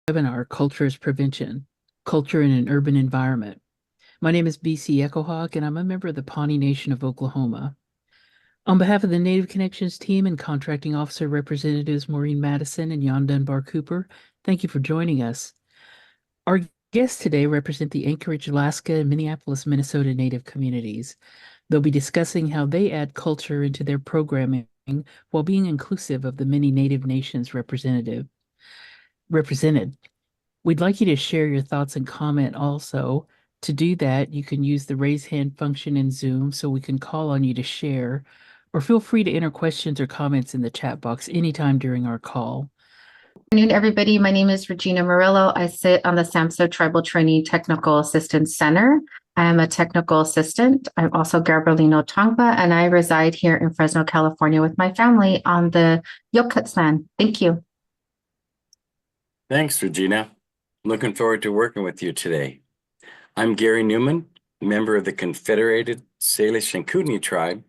Webinar, Culture as Prevention, Culture in an Urban Environment. My name is BC Echohawk, and I'm a member of the Pawnee Nation of Oklahoma. On behalf of the Native Connections team and contracting officer representatives Maureen Madison and Jan Dunbar Cooper, thank you for joining us. Our guests today represent the Anchorage, Alaska, and Minneapolis, Minnesota Native communities. They'll be discussing how they add culture into their programming while being inclusive of the many Native nations represented. We'd like you to share your thoughts and comment also. To do that, you can use the raise hand function in Zoom so we can call on you to share, or feel free to enter questions or comments in the chat box anytime during our call. Good afternoon, everybody. My name is Regina Murillo. I sit on the SAMHSA Tribal Training Technical Assistance Center. I am a technical assistant. I'm also Gabrielino Tongva, and I reside here in Fresno, California with my family on the Yokuts land. Thank you. Thanks, Regina. Looking forward to working with you today. I'm Gary Newman, member of the Confederated Salish and Kootenai tribe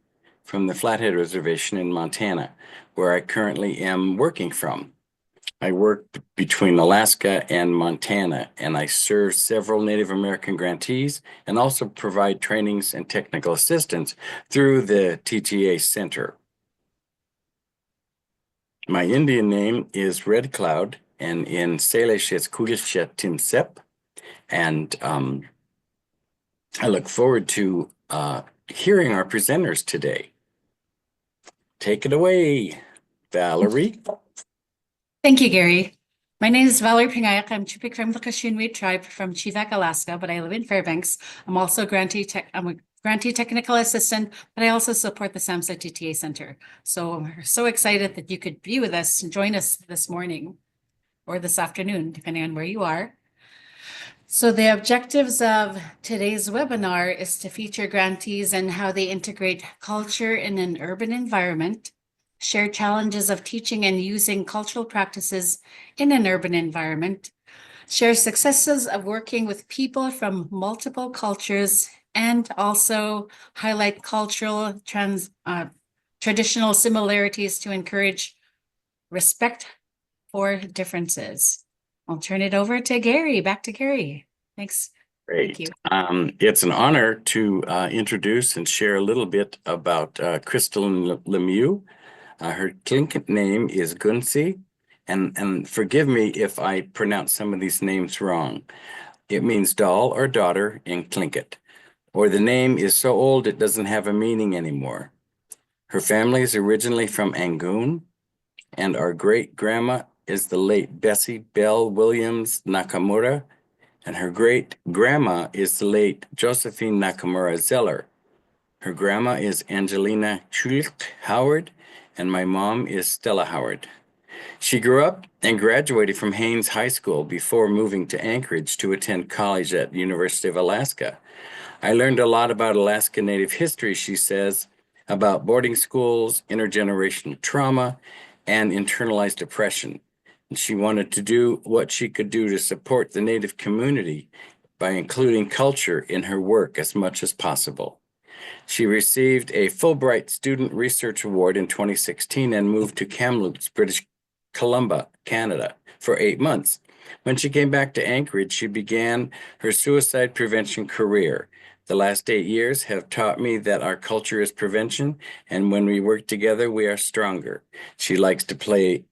from the Flathead Reservation in Montana, where I currently am working from. I work between Alaska and Montana, and I serve several Native American grantees and also provide trainings and technical assistance through the TTA Center. My Indian name is Red Cloud, and in Salish it's Kulishet Timsep. And I look forward to hearing our presenters today. Take it away, Valerie. Thank you, Gary. My name is Valerie Pingayak. I'm Chipik from the Kashunwit tribe from Chivak, Alaska, but I live in Fairbanks. I'm also a grantee technical assistant, but I also support the SAMHSA TTA Center. So we're so excited that you could be with us and join us this morning or this afternoon, depending on where you are. So the objectives of today's webinar is to feature grantees and how they integrate culture in an urban environment, share challenges of teaching and using cultural practices in an urban environment, share successes of working with people from multiple cultures, and also highlight cultural traditional similarities to encourage respect for differences. I'll turn it over to Gary. Back to Gary. Thanks. Great. Thank you. It's an honor to introduce and share a little bit about Crystal Lemieux. Her Tlingit name is Gunsi, and forgive me if I pronounce some of these names wrong. It means doll or daughter in Tlingit, or the name is so old it doesn't have a meaning anymore. Her family is originally from Angoon, and our great-grandma is the late Bessie Bell Williams Nakamura, and her great-grandma is the late Josephine Nakamura Zeller. Her grandma is Angelina Chulik Howard, and my mom is Stella Howard. She grew up and graduated from Haines High School before moving to Anchorage to attend college at University of Alaska. I learned a lot about Alaska Native history, she says, about boarding schools, intergenerational trauma, and internalized oppression. And she wanted to do what she could do to support the Native community by including culture in her work as much as possible. She received a Fulbright Student Research Award in 2016 and moved to Kamloops, British Columbia, Canada, for 8 months. When she came back to Anchorage, she began her suicide prevention career. The last 8 years have taught me that our culture is prevention, and when we work together, we are stronger. She likes to play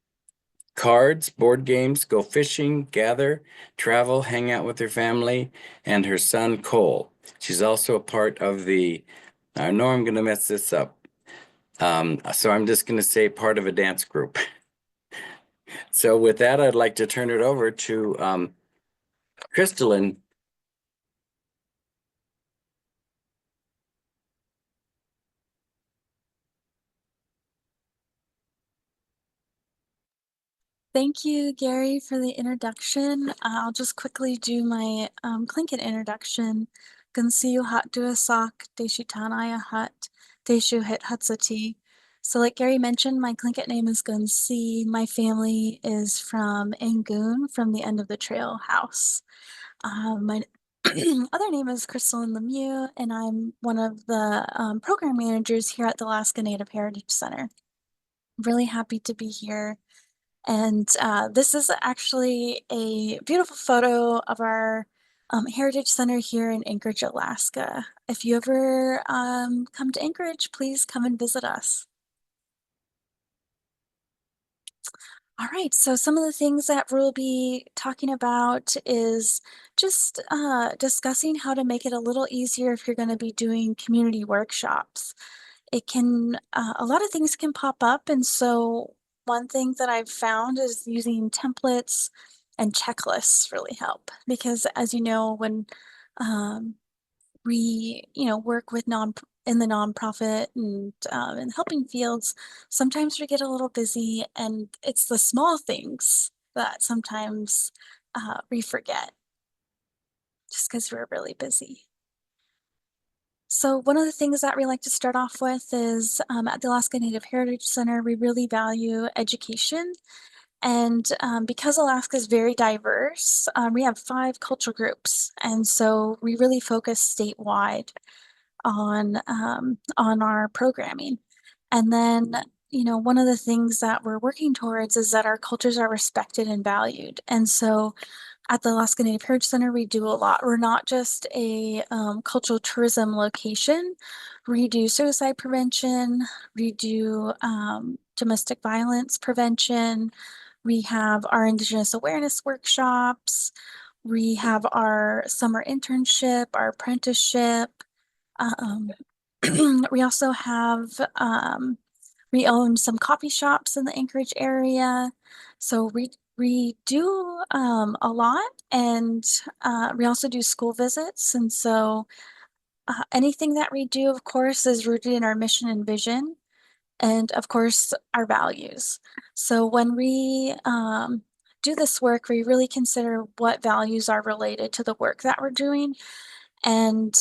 cards, board games, go fishing, gather, travel, hang out with her family, and her son, Cole. She's also a part of the I know I'm going to mess this up. So I'm just going to say part of a dance group. So with that, I'd like to turn it over to Crystalline. Thank you, Gary, for the introduction. I'll just quickly do my Tlingit introduction. Gunsiu hat duasak, deshu tanaya hut, deshu hit hutsati. So like Gary mentioned, my Tlingit name is Gunsi. My family is from Angoon, from the end of the trail house. My other name is Crystal Lemieux, and I'm one of the program managers here at the Alaska Native Heritage Center. Really happy to be here And this is actually a beautiful photo of our Heritage Center here in Anchorage, Alaska. If you ever come to Anchorage, please come and visit us. All right, so some of the things that we'll be talking about is just discussing how to make it a little easier if you're going to be doing community workshops. It can, a lot of things can pop up, and so one thing that I've found is using templates and checklists really help, because as you know, when we, work with in the nonprofit and helping fields, sometimes we get a little busy, and it's the small things that sometimes we forget just because we're really busy. So one of the things that we like to start off with is at the Alaska Native Heritage Center, we really value education. And because Alaska is very diverse, we have 5 cultural groups. And so we really focus statewide on our programming. And then, one of the things that we're working towards is that our cultures are respected and valued. And so at the Alaska Native Heritage Center, we do a lot. We're not just a cultural tourism location. We do suicide prevention. We do domestic violence prevention. We have our Indigenous awareness workshops. We have our summer internship, our apprenticeship. We also have, we own some coffee shops in the Anchorage area. So we do a lot, and we also do school visits. And so anything that we do, of course, is rooted in our mission and vision, and of course, our values. So when we do this work, we really consider what values are related to the work that we're doing. And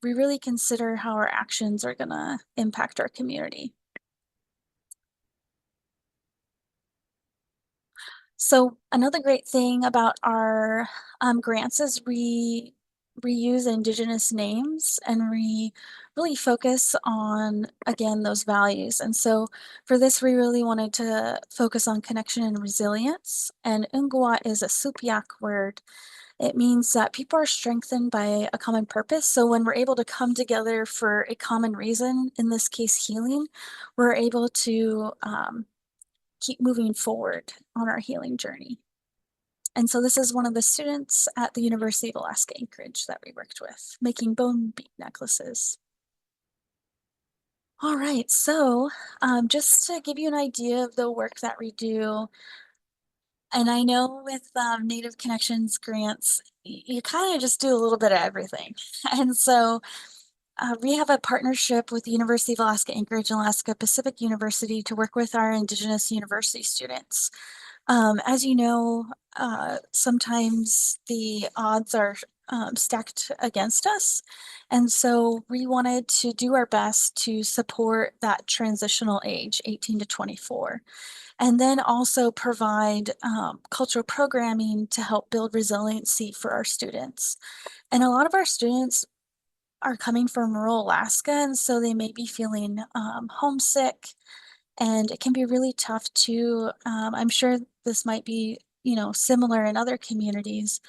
we really consider how our actions are going to impact our community. So another great thing about our grants is we use Indigenous names, and we really focus on, again, those values. And so for this, we really wanted to focus on connection and resilience. And Ungwa is a Supiaq word. It means that people are strengthened by a common purpose. So when we're able to come together for a common reason, in this case, healing, we're able to keep moving forward on our healing journey. And so this is one of the students at the University of Alaska Anchorage that we worked with, making bone bead necklaces. All right, so just to give you an idea of the work that we do, and I know with Native Connections grants, you kind of just do a little bit of everything. And so we have a partnership with the University of Alaska Anchorage and Alaska Pacific University to work with our Indigenous university students. As you know, sometimes the odds are stacked against us. And so we wanted to do our best to support that transitional age, 18 to 24. And then also provide cultural programming to help build resiliency for our students. And a lot of our students are coming from rural Alaska, and so they may be feeling homesick, and it can be really tough to, I'm sure this might be, similar in other communities,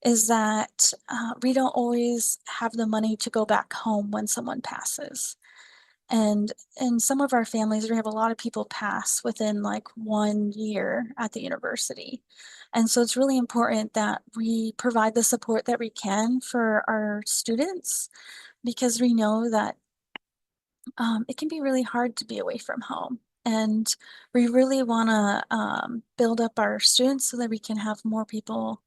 is that we don't always have the money to go back home when someone passes. And in some of our families, we have a lot of people pass within like 1 year at the university. And so it's really important that we provide the support that we can for our students, because we know that it can be really hard to be away from home. And we really want to build up our students so that we can have more people,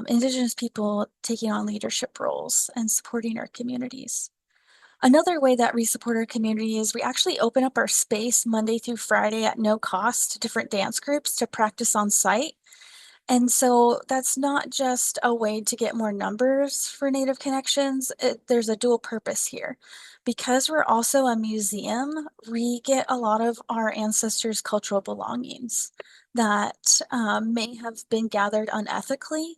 Indigenous people, taking on leadership roles and supporting our communities. Another way that we support our community is we actually open up our space Monday through Friday at no cost to different dance groups to practice on site. And so that's not just a way to get more numbers for Native Connections. There's a dual purpose here. Because we're also a museum, we get a lot of our ancestors' cultural belongings that may have been gathered unethically.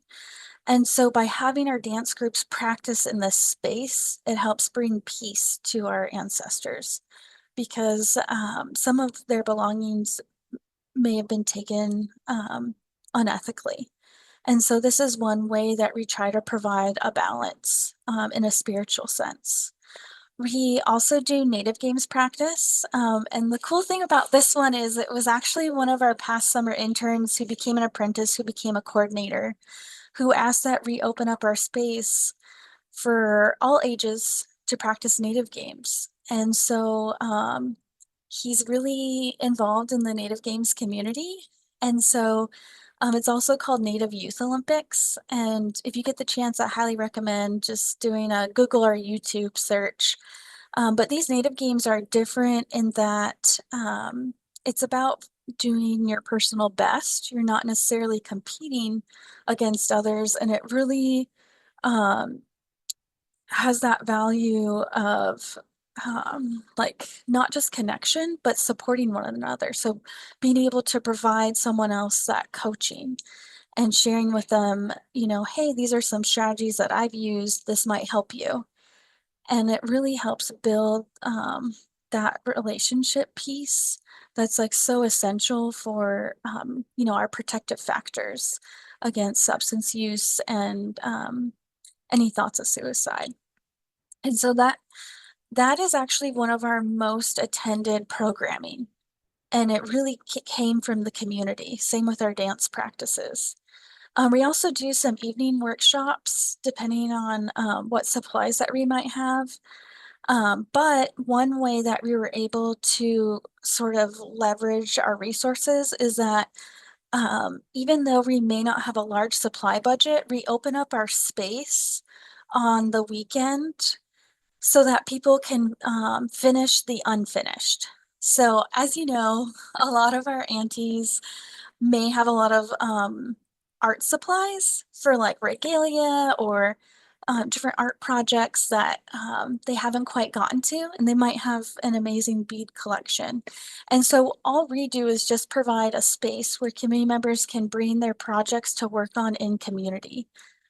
And so by having our dance groups practice in this space, it helps bring peace to our ancestors, because some of their belongings may have been taken unethically. And so this is one way that we try to provide a balance in a spiritual sense. We also do native games practice. And the cool thing about this one is it was actually one of our past summer interns who became an apprentice, who became a coordinator, who asked that we open up our space for all ages to practice native games. And so he's really involved in the native games community. And so it's also called Native Youth Olympics. And if you get the chance, I highly recommend just doing a Google or YouTube search. But these native games are different in that it's about doing your personal best. You're not necessarily competing against others. And it really has that value of like not just connection, but supporting one another. So being able to provide someone else that coaching and sharing with them, you know, hey, these are some strategies that I've used. This might help you. And it really helps build that relationship piece that's like so essential for, you know, our protective factors against substance use and any thoughts of suicide. And so that is actually one of our most attended programming. And it really came from the community. Same with our dance practices. We also do some evening workshops depending on what supplies that we might have. But one way that we were able to sort of leverage our resources is that even though we may not have a large supply budget, we open up our space on the weekend so that people can finish the unfinished. So as you know, a lot of our aunties may have a lot of art supplies for like regalia or different art projects that they haven't quite gotten to, and they might have an amazing bead collection. And so all we do is just provide a space where community members can bring their projects to work on in community,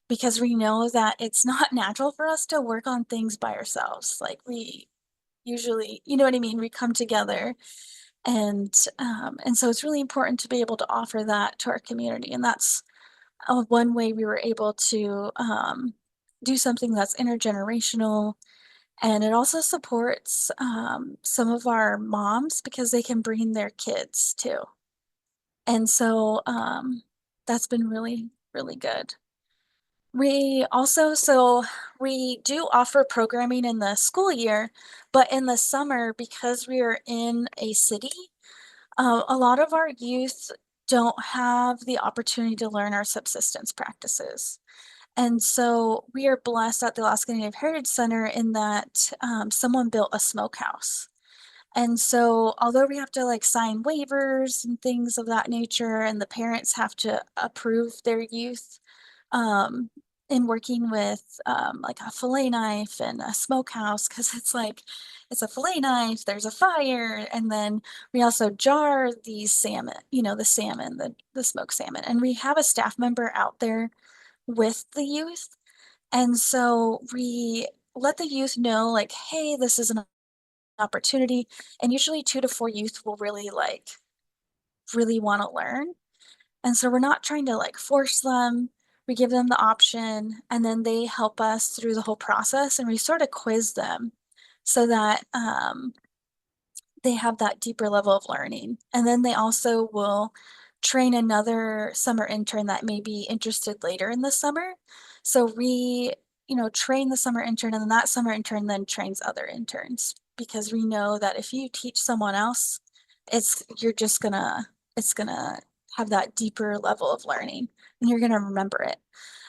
because we know that it's not natural for us to work on things by ourselves. Like we usually, you know what I mean? We come together and so it's really important to be able to offer that to our community. And that's one way we were able to do something that's intergenerational. And it also supports some of our moms because they can bring their kids too. And so that's been really, really good. We also, so we do offer programming in the school year, but in the summer, because we are in a city, a lot of our youth don't have the opportunity to learn our subsistence practices. And so we are blessed at the Alaska Native Heritage Center in that someone built a smokehouse. And so although we have to like sign waivers and things of that nature, and the parents have to approve their youth in working with like a fillet knife and a smokehouse, because it's like, it's a fillet knife, there's a fire, and then we also jar these salmon, you know, the salmon, the smoked salmon. And we have a staff member out there with the youth. And so we let the youth know like, hey, this is an opportunity. And usually 2 to 4 youth will really want to learn. And so we're not trying to like force them. We give them the option, and then they help us through the whole process, and we sort of quiz them so that they have that deeper level of learning. And then they also will train another summer intern that may be interested later in the summer. So we, you know, train the summer intern, and then that summer intern then trains other interns, because we know that if you teach someone else, it's gonna have that deeper level of learning, and you're gonna remember it.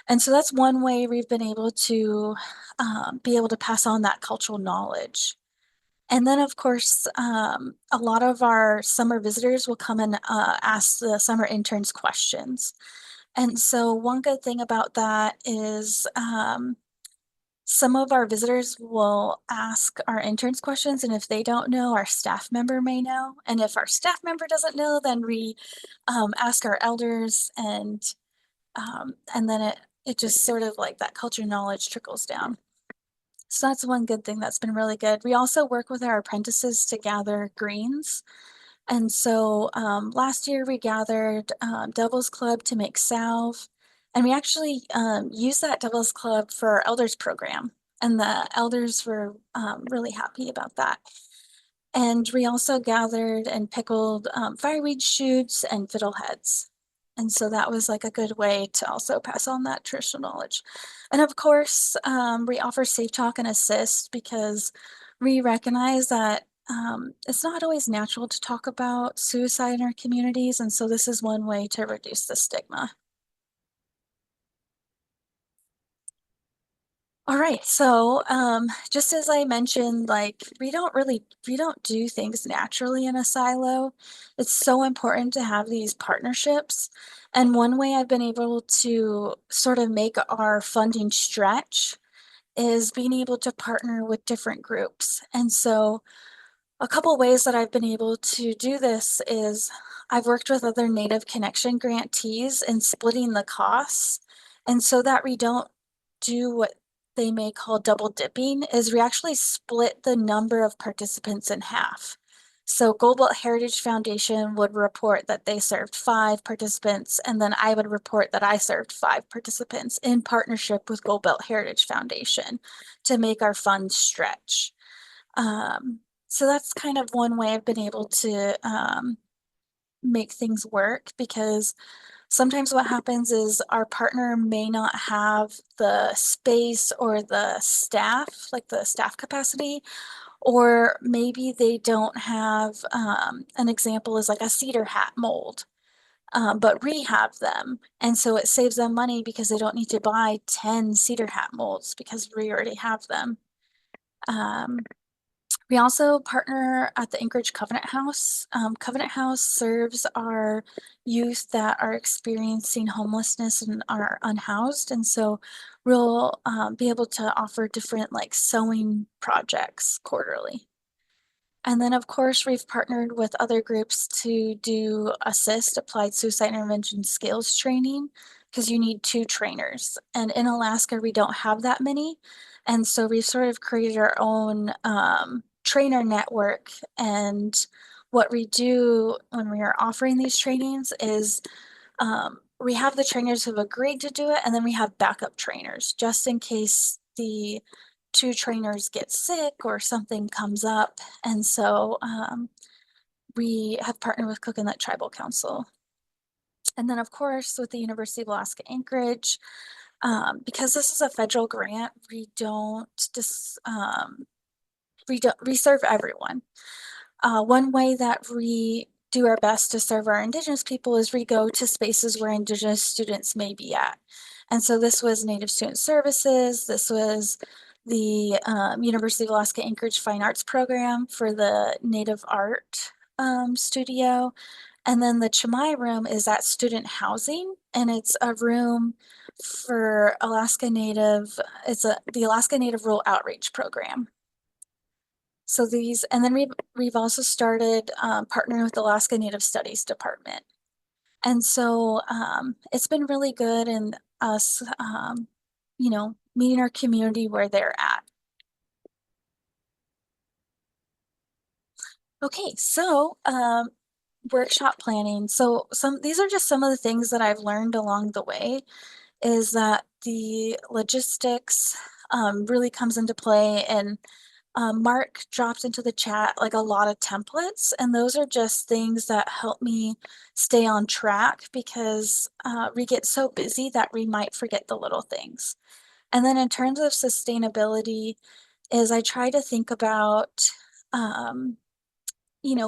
And so that's one way we've been able to be able to pass on that cultural knowledge. And then, of course, a lot of our summer visitors will come and ask the summer interns questions. And so one good thing about that is some of our visitors will ask our interns questions, and if they don't know, our staff member may know. And if our staff member doesn't know, then we ask our elders, and then it just sort of like that culture knowledge trickles down. So that's one good thing that's been really good. We also work with our apprentices to gather greens. And so last year we gathered Devil's Club to make salve. And we actually used that Devil's Club for our elders program. And the elders were really happy about that. And we also gathered and pickled fireweed shoots and fiddleheads. And so that was like a good way to also pass on that traditional knowledge. And of course, we offer Safe Talk and Assist because we recognize that it's not always natural to talk about suicide in our communities. And so this is one way to reduce the stigma. All right, so just as I mentioned, like we don't do things naturally in a silo. It's so important to have these partnerships. And one way I've been able to sort of make our funding stretch is being able to partner with different groups. And so a couple ways that I've been able to do this is I've worked with other Native Connection grantees in splitting the costs. And so that we don't do what they may call double dipping, is we actually split the number of participants in half. So Goldbelt Heritage Foundation would report that they served 5 participants, and then I would report that I served 5 participants in partnership with Goldbelt Heritage Foundation to make our funds stretch. So that's kind of one way I've been able to make things work, because sometimes what happens is our partner may not have the space or the staff, like the staff capacity, or maybe they don't have, an example is like a cedar hat mold, but we have them. And so it saves them money because they don't need to buy 10 cedar hat molds because we already have them. We also partner at the Anchorage Covenant House. Covenant House serves our youth that are experiencing homelessness and are unhoused. And so we'll be able to offer different like sewing projects quarterly. And then, of course, we've partnered with other groups to do ASSIST, Applied Suicide Intervention Skills Training, because you need 2 trainers. And in Alaska, we don't have that many. And so we've sort of created our own trainer network. And what we do when we are offering these trainings is we have the trainers who have agreed to do it, and then we have backup trainers just in case the 2 trainers get sick or something comes up. And so we have partnered with Coconut Tribal Council. And then, of course, with the University of Alaska Anchorage, because this is a federal grant, we serve everyone. One way that we do our best to serve our Indigenous people is we go to spaces where Indigenous students may be at. And so this was Native Student Services. This was the University of Alaska Anchorage Fine Arts Program for the Native Art studio. And then the Chamai room is at student housing, and it's a room for Alaska Native, the Alaska Native Rural Outreach Program. So these, and then we've also started partnering with the Alaska Native Studies Department. And so it's been really good in us, meeting our community where they're at. Okay, so workshop planning. So these are just some of the things that I've learned along the way, is that the logistics really comes into play. And Mark dropped into the chat like a lot of templates, and those are just things that help me stay on track, because we get so busy that we might forget the little things. And then in terms of sustainability, is I try to think about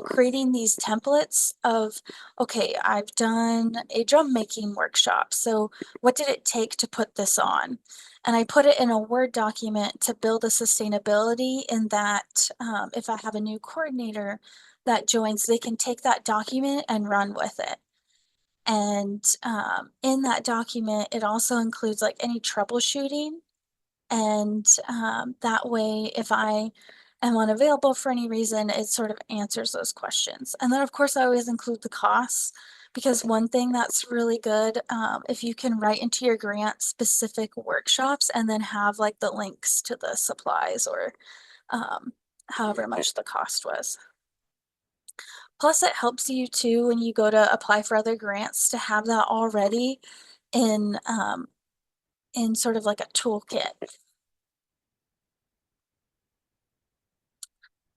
creating these templates of, okay, I've done a drum making workshop. So what did it take to put this on? And I put it in a Word document to build a sustainability in that if I have a new coordinator that joins, they can take that document and run with it. And in that document, it also includes like any troubleshooting. And that way, if I am unavailable for any reason, it sort of answers those questions. And then, of course, I always include the costs, because one thing that's really good, if you can write into your grant specific workshops and then have like the links to the supplies or however much the cost was. Plus, it helps you too when you go to apply for other grants to have that already in sort of like a toolkit.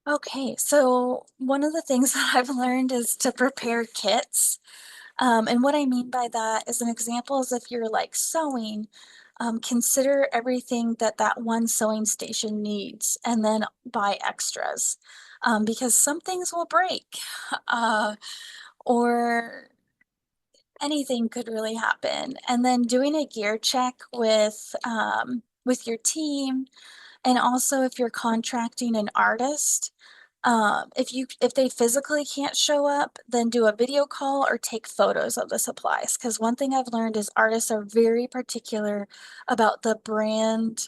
Okay, so one of the things that I've learned is to prepare kits. And what I mean by that is an example is if you're like sewing, consider everything that that one sewing station needs and then buy extras because some things will break or anything could really happen. And then doing a gear check with your team, and also if you're contracting an artist, if they physically can't show up, then do a video call or take photos of the supplies. Because one thing I've learned is artists are very particular about the brand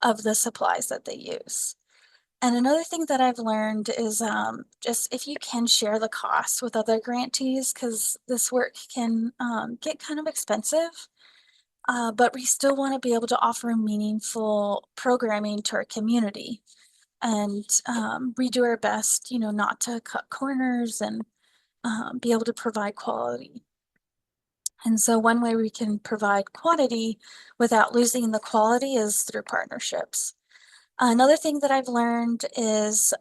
of the supplies that they use. And another thing that I've learned is just if you can share the cost with other grantees, because this work can get kind of expensive. But we still want to be able to offer meaningful programming to our community and we do our best, you know, not to cut corners and be able to provide quality. And so one way we can provide quantity without losing the quality is through partnerships. Another thing that I've learned is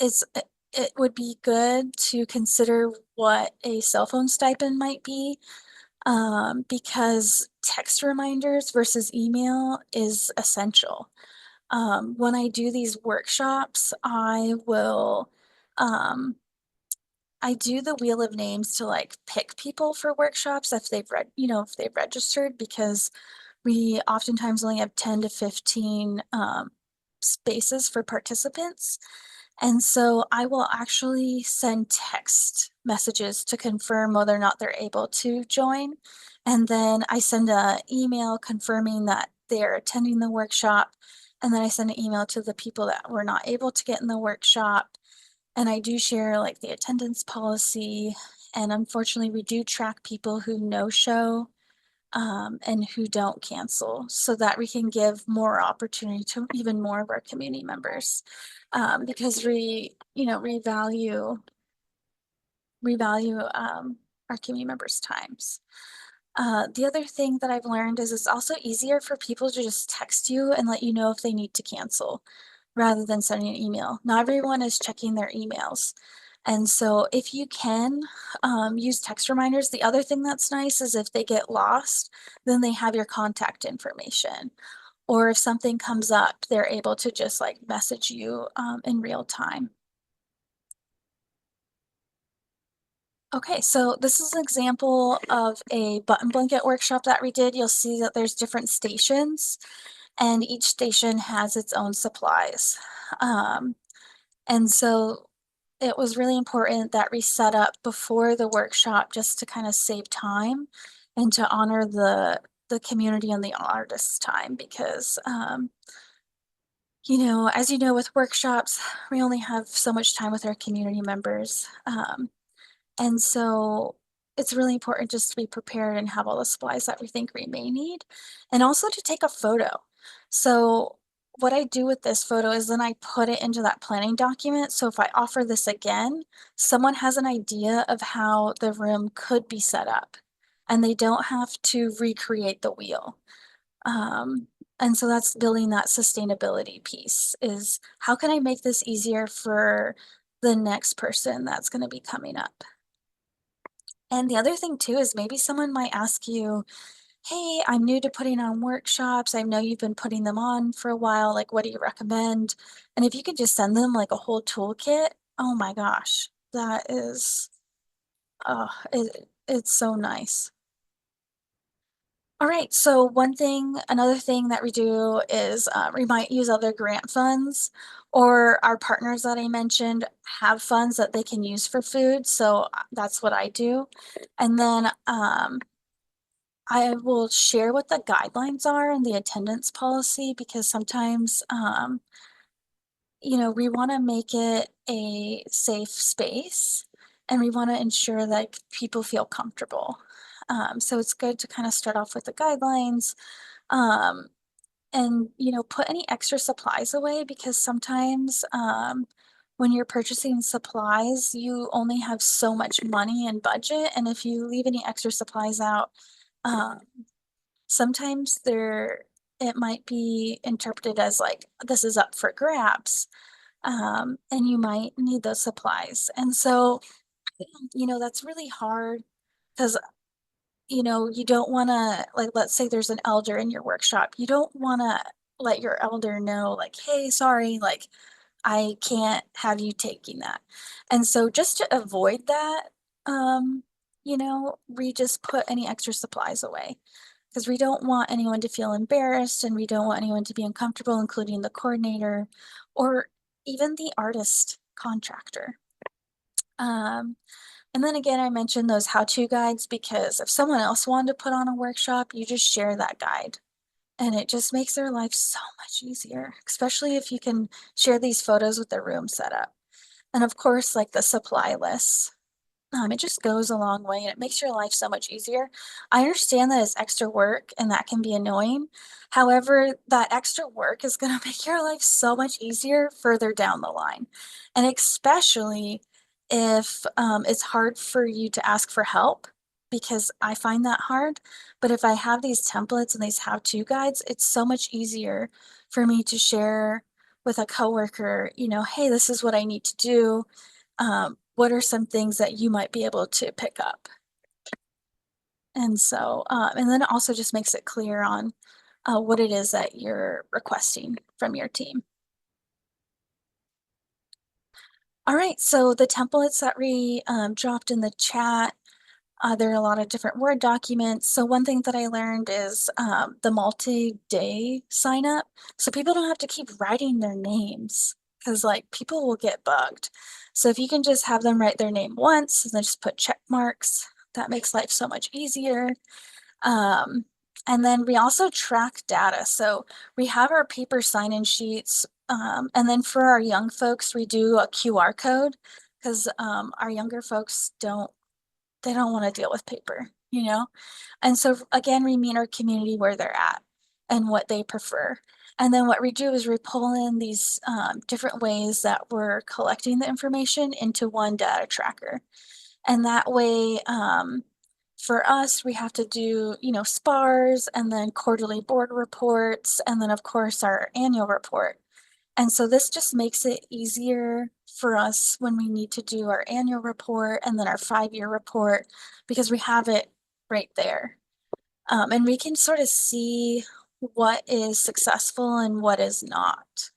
it would be good to consider what a cell phone stipend might be because text reminders versus email is essential. When I do these workshops, I do the wheel of names to like pick people for workshops if they've if they've registered, because we oftentimes only have 10 to 15 spaces for participants. And so I will actually send text messages to confirm whether or not they're able to join. And then I send an email confirming that they're attending the workshop. And then I send an email to the people that were not able to get in the workshop. And I do share like the attendance policy. And unfortunately, we do track people who no show and who don't cancel so that we can give more opportunity to even more of our community members because we value our community members' times. The other thing that I've learned is it's also easier for people to just text you and let you know if they need to cancel rather than sending an email. Not everyone is checking their emails. And so if you can use text reminders, the other thing that's nice is if they get lost, then they have your contact information. Or if something comes up, they're able to just like message you in real time. Okay, so this is an example of a button blanket workshop that we did. You'll see that there's different stations and each station has its own supplies. And so it was really important that we set up before the workshop just to kind of save time and to honor the community and the artist's time because as you know, with workshops, we only have so much time with our community members. And so it's really important just to be prepared and have all the supplies that we think we may need, and also to take a photo. So what I do with this photo is then I put it into that planning document. So if I offer this again, someone has an idea of how the room could be set up and they don't have to recreate the wheel. And so that's building that sustainability piece is how can I make this easier for the next person that's going to be coming up? And the other thing too is maybe someone might ask you, hey, I'm new to putting on workshops. I know you've been putting them on for a while. Like, what do you recommend? And if you could just send them like a whole toolkit, oh my gosh, that is, it's so nice. All right, so another thing that we do is we might use other grant funds or our partners that I mentioned have funds that they can use for food. So that's what I do. And then I will share what the guidelines are and the attendance policy because sometimes, we want to make it a safe space and we want to ensure that people feel comfortable. So it's good to kind of start off with the guidelines and, put any extra supplies away because sometimes when you're purchasing supplies, you only have so much money and budget. And if you leave any extra supplies out, um, sometimes it might be interpreted as like, this is up for grabs. And you might need those supplies. And so, that's really hard because, you don't want to, like, let's say there's an elder in your workshop. You don't want to let your elder know, like, hey, sorry, like, I can't have you taking that. And so just to avoid that, we just put any extra supplies away because we don't want anyone to feel embarrassed and we don't want anyone to be uncomfortable, including the coordinator or even the artist contractor. And then again, I mentioned those how-to guides because if someone else wanted to put on a workshop, you just share that guide. And it just makes their life so much easier, especially if you can share these photos with the room set up. And of course, like the supply lists. It just goes a long way and it makes your life so much easier. I understand that it's extra work and that can be annoying. However, that extra work is going to make your life so much easier further down the line. And especially if it's hard for you to ask for help, because I find that hard. But if I have these templates and these how-to guides, it's so much easier for me to share with a coworker, hey, this is what I need to do. What are some things that you might be able to pick up? And so, and then it also just makes it clear on what it is that you're requesting from your team. All right, so the templates that we dropped in the chat, there are a lot of different Word documents. So one thing that I learned is the multi-day sign up. So people don't have to keep writing their names because like people will get bugged. So if you can just have them write their name once and then just put check marks, that makes life so much easier. And then we also track data. So we have our paper sign-in sheets. And then for our young folks, we do a QR code because our younger folks don't want to deal with paper, And so again, we meet our community where they're at and what they prefer. And then what we do is we pull in these different ways that we're collecting the information into one data tracker. And that way, for us, we have to do, SPARs and then quarterly board reports, and then of course our annual report. And so this just makes it easier for us when we need to do our annual report and then our 5-year report because we have it right there. And we can sort of see what is successful and what is not.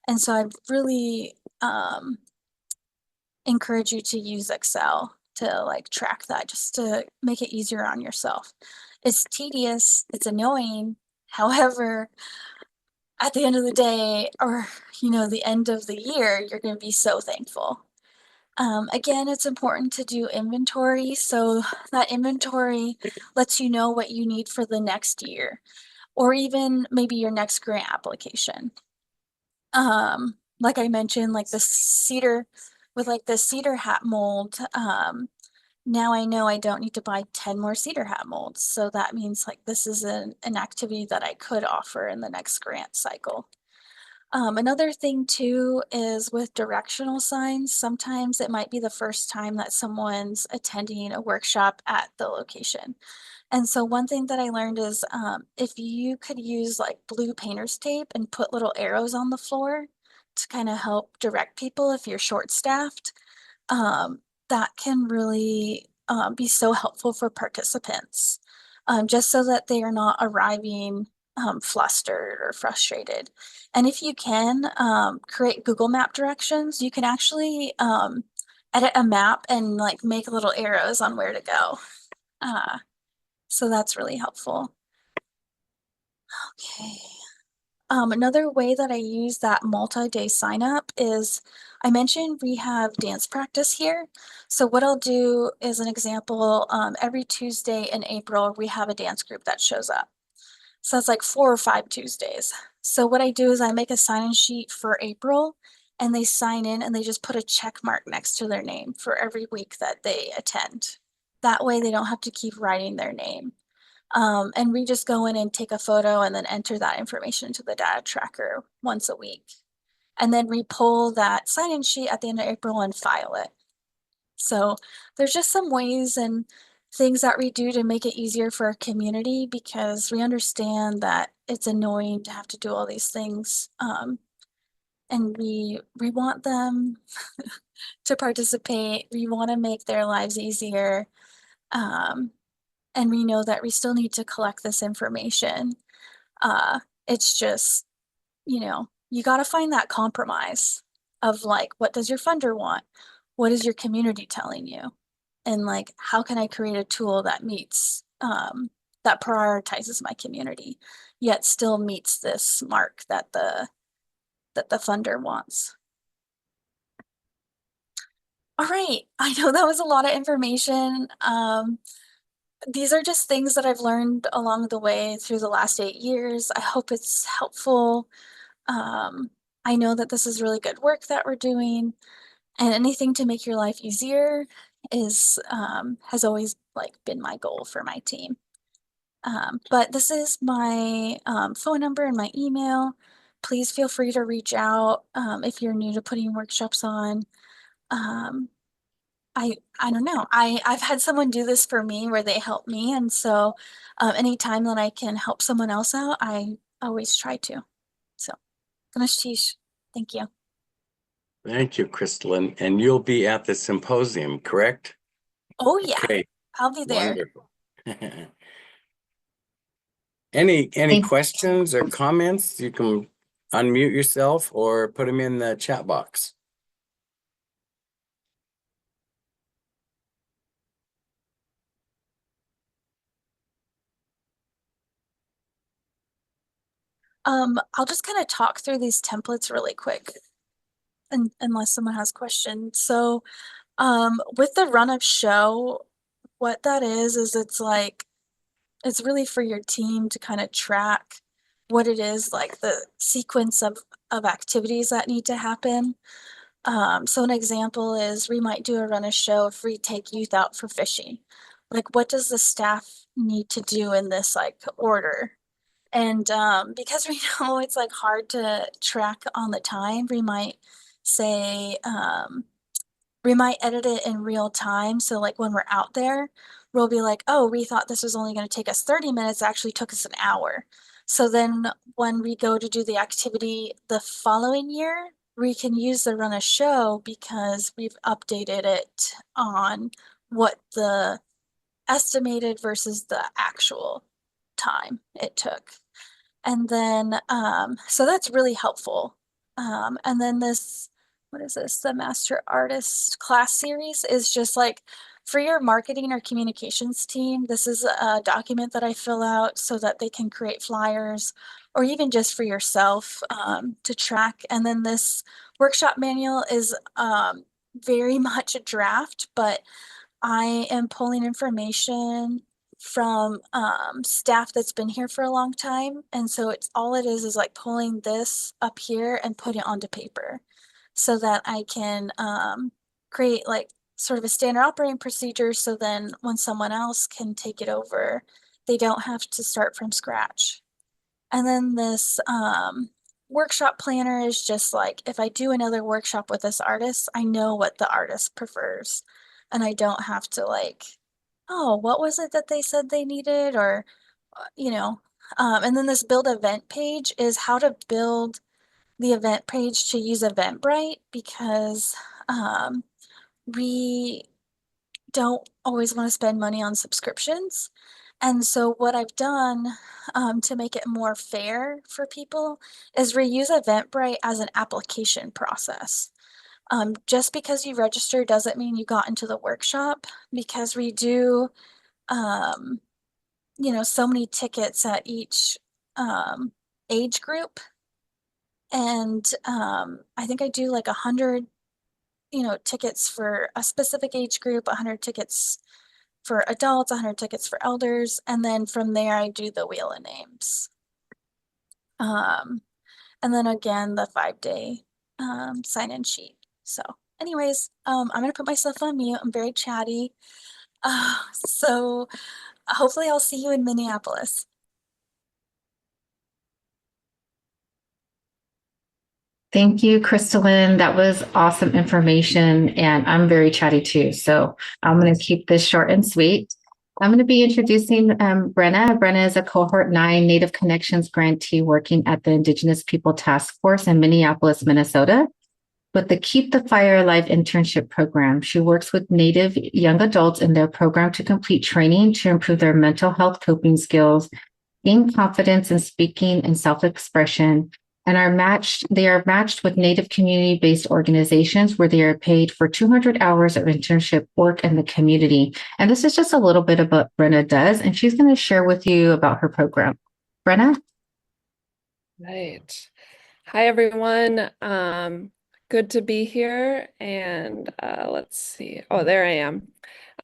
And so I really encourage you to use Excel to like track that just to make it easier on yourself. It's tedious, it's annoying. However, at the end of the day, or the end of the year, you're going to be so thankful. Again, it's important to do inventory. So that inventory lets you know what you need for the next year, or even maybe your next grant application. Like I mentioned, like the cedar hat mold, now I know I don't need to buy 10 more cedar hat molds. So that means like this is an activity that I could offer in the next grant cycle. Another thing too is with directional signs, sometimes it might be the first time that someone's attending a workshop at the location. And so one thing that I learned is if you could use like blue painter's tape and put little arrows on the floor to kind of help direct people if you're short-staffed, that can really be so helpful for participants, just so that they are not arriving flustered or frustrated. And if you can create Google Map directions, you can actually edit a map and like make little arrows on where to go. So that's really helpful. Okay. Another way that I use that multi-day sign up is I mentioned we have dance practice here. So what I'll do is an example, every Tuesday in April, we have a dance group that shows up. So it's like 4 or 5 Tuesdays. So what I do is I make a sign-in sheet for April and they sign in and they just put a check mark next to their name for every week that they attend. That way they don't have to keep writing their name. And we just go in and take a photo and then enter that information into the data tracker once a week. and then repull that sign-in sheet at the end of April and file it. So there's just some ways and things that we do to make it easier for our community, because we understand that it's annoying to have to do all these things. And we want them to participate. We want to make their lives easier. And we know that we still need to collect this information. It's just, you got to find that compromise of like, what does your funder want? What is your community telling you? And like, how can I create a tool that meets, that prioritizes my community, yet still meets this mark that the funder wants. All right, I know that was a lot of information. These are just things that I've learned along the way through the last 8 years. I hope it's helpful. I know that this is really good work that we're doing, and anything to make your life easier is has always like been my goal for my team. But this is my phone number and my email. Please feel free to reach out if you're new to putting workshops on. I don't know. I've had someone do this for me where they help me, and so anytime that I can help someone else out, I always try to. So, Ganesh Tish, thank you. Thank you, Crystal. And you'll be at the symposium, correct? Oh yeah, Okay, I'll be there. wonderful. Any Thank- questions or comments? You can unmute yourself or put them in the chat box. I'll just kind of talk through these templates really quick, unless someone has questions. So, with the run-up show, what that is it's like, it's really for your team to kind of track what it is, like the sequence of activities that need to happen. So an example is we might do a run-a show if we take youth out for fishing. Like, what does the staff need to do in this like order? And because we know it's like hard to track on the time, we might say, we might edit it in real time. So like when we're out there, we'll be like, oh, we thought this was only going to take us 30 minutes. It actually took us an hour. So then when we go to do the activity the following year, we can use the run a show because we've updated it on what the estimated versus the actual time it took. And then, so that's really helpful. And then this, what is this? The Master Artist class series is just like for your marketing or communications team. This is a document that I fill out so that they can create flyers, or even just for yourself to track. And then this workshop manual is very much a draft, but I am pulling information from staff that's been here for a long time. And so it's all it is like pulling this up here and put it onto paper so that I can create like sort of a standard operating procedure. So then when someone else can take it over, they don't have to start from scratch. And then this workshop planner is just like, if I do another workshop with this artist, I know what the artist prefers. And I don't have to like, oh, what was it that they said they needed? Or, and then this build event page is how to build the event page to use Eventbrite, because we don't always want to spend money on subscriptions. And so what I've done to make it more fair for people is reuse Eventbrite as an application process. Just because you register doesn't mean you got into the workshop, because we do, so many tickets at each age group. And I think I do like 100, tickets for a specific age group, 100 tickets for adults, 100 tickets for elders. And then from there, I do the wheel of names. And then again, the 5-day sign-in sheet. So anyways, I'm going to put myself on mute. I'm very chatty. So hopefully I'll see you in Minneapolis. Thank you, Crystalline. That was awesome information, and I'm very chatty too. So I'm going to keep this short and sweet. I'm going to be introducing Brenna. Brenna is a Cohort 9 Native Connections grantee working at the Indigenous People Task Force in Minneapolis, Minnesota, with the Keep the Fire Alive internship program. She works with Native young adults in their program to complete training to improve their mental health coping skills, gain confidence in speaking and self-expression, and they are matched with Native community-based organizations where they are paid for 200 hours of internship work in the community. And this is just a little bit of what Brenna does, and she's going to share with you about her program. Brenna? Right. Hi, everyone. Good to be here. And let's see. Oh, there I am.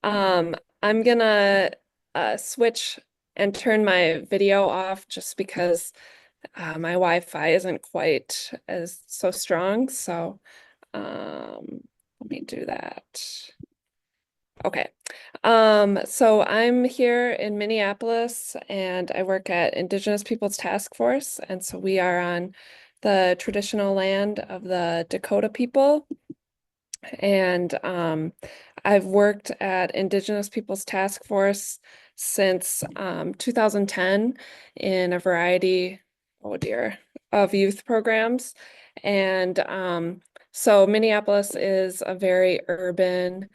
I'm gonna switch and turn my video off just because my Wi-Fi isn't quite as so strong. So let me do that. Okay. So I'm here in Minneapolis and I work at Indigenous Peoples Task Force. And so we are on the traditional land of the Dakota people. And I've worked at Indigenous Peoples Task Force since 2010 in a variety, oh dear, of youth programs. And so Minneapolis is a very urban